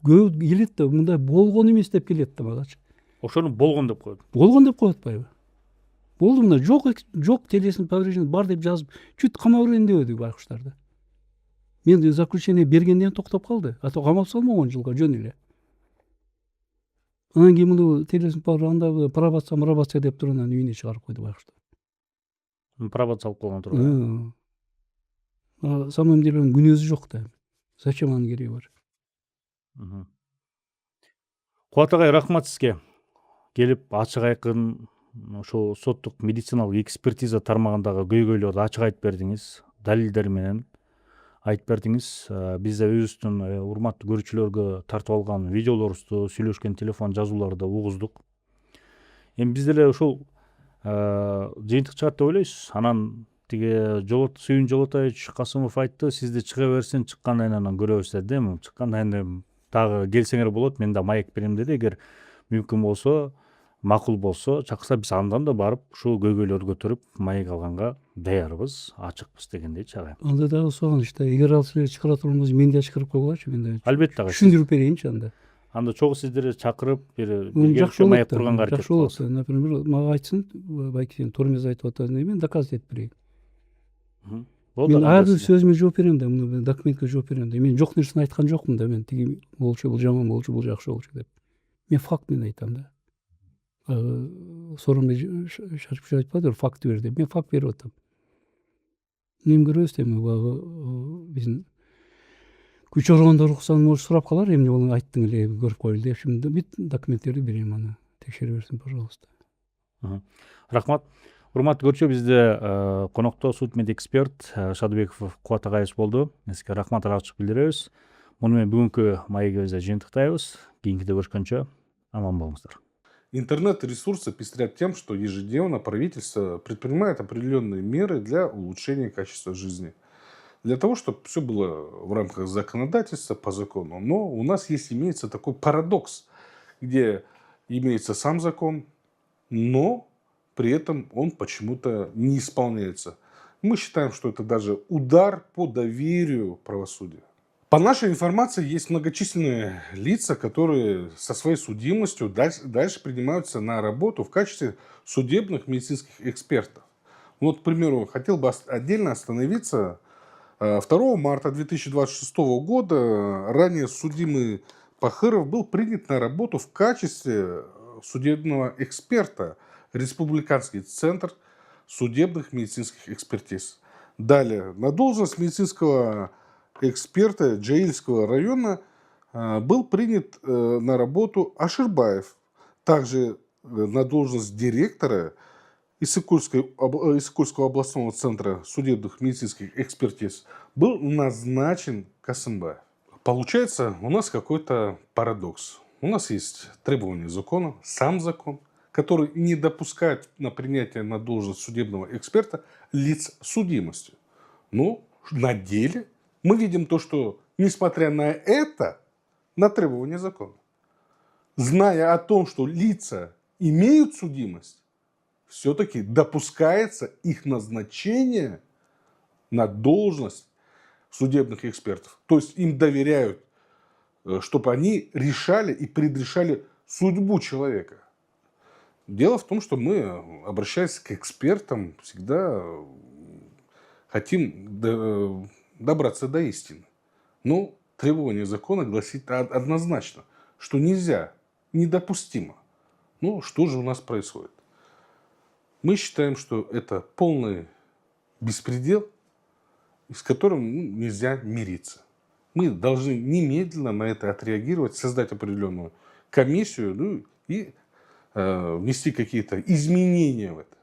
Көп келет да, мындай болгон эмес деп келет да магачы. Ошону болгон деп коет. Болгон деп коет атпайбы? Болду, мына жок телесин повреждение бар деп жазып, чүт кама берген дебеди байкуштарды. Мен заключение бергенден токтоп калды. А то камап салмаган 10 жылга жөн эле. Анан кийин муну телесин анда пробация деп туруп анан үйүнө чыгарып койду байкуштар. Пробация алып калган тургу. На самом деле onun күнөөсү жок да. Зачем анын кереги бар? Кубат агай, рахмат сизге. Келип ачык айкын ошол соттук медициналык экспертиза тармагындагы көйгөйлөрдү ачык айтып бердиңиз, далилдер менен айтып бердиңиз. Биз да өзүбүздүн урматтуу көрүүчүлөргө тартып алган видеолорубузду, сүйлөшкөн телефон жазууларды угуздук. Эми биз деле ушул жыйынтык чыгат деп ойлойбуз. Анан тиги Сүйүн Жолотович Касымов айтты, сизди чыга берсин, чыккандан кийин анан көрөбүз деди. Эми чыккандан кийин дагы келсеңер болот, мен да маек берем деди. Эгер мүмкүн болсо, макул болсо, чакырса биз андан да барып ушул көйгөйлөрдү көтөрүп маек алганга даярбыз, ачыкпыз дегендейчи агай. Анда дагы согон эгер ал силер чыгара турган болсо мен да чыгарып койгулачы, мен да. Албетте агай. Түшүндүрүп берейинчи анда. Анда чогуу сиздерди чакырып, бир Жакшы маек болот. курганга аракет Жакшы болот. кылабыз. Например, мага айтсын, байки сен Тормез айтып атат, мен доказать этип берейин. Мен ар бир сөзүмө жооп берем да, муну документке жооп берем да. Мен жок нерсени айткан жокмун да, мен тиги болчу, бул жаман болчу, бул жакшы болчу деп. Мен факт менен айтам да. Сооронбай Шарипов айтпады, факт бер деп. Мен факт берип атам. Эми көрөбүз эми баягы биздин күч органдары уруксатын может сурап калар, эмне болду айттың эле, көрүп коелу деп. Şimdi бүт документтерди берейин, аны текшере берсин, пожалуйста. Рахмат. Урматтуу көрүүчү, бизде конокто судмед эксперт Шадыбеков Кубат агайыбыз болду. Сизге рахмат, ыраазычылык билдиребиз. Муну менен бүгүнкү маегибизди жыйынтыктайбыз. Кийинкиде көрүшкөнчө аман болуңуздар. Интернет-ресурсы пестрят тем, что ежедневно правительство предпринимает определенные меры для улучшения качества жизни. Для того, чтобы все было в рамках законодательства, по закону. Но у нас имеется такой парадокс, где имеется сам закон, но при этом он почему-то не исполняется. Мы считаем, что это даже удар по доверию правосудия. По нашей информации, есть многочисленные лица, которые со своей судимостью дальше принимаются на работу в качестве судебных медицинских экспертов. Вот, к примеру, хотел бы отдельно остановиться. 2 марта 2026 года ранее судимый Пахыров был принят на работу в качестве судебного эксперта в Республиканский центр судебных медицинских экспертиз. Далее, на должность медицинского эксперта Джаильского района был принят на работу Аширбаев. Также на должность директора Иссыкульского областного центра судебных медицинских экспертиз был назначен Касымбаев. Получается, у нас какой-то парадокс. У нас есть требования закона, сам закон, который не допускает на принятие на должность судебного эксперта лиц с судимостью. Но на деле мы видим то, что, несмотря на это, на требования закона, зная о том, что лица имеют судимость, все-таки допускается их назначение на должность судебных экспертов. То есть им доверяют, чтобы они решали и предрешали судьбу человека. Дело в том, что мы, обращаясь к экспертам, всегда хотим добраться до истины. Но требование закона гласит однозначно, что нельзя, недопустимо. Ну, что же у нас происходит? Мы считаем, что это полный беспредел, с которым нельзя мириться. Мы должны немедленно на это отреагировать, создать определенную комиссию, и внести какие-то изменения в это.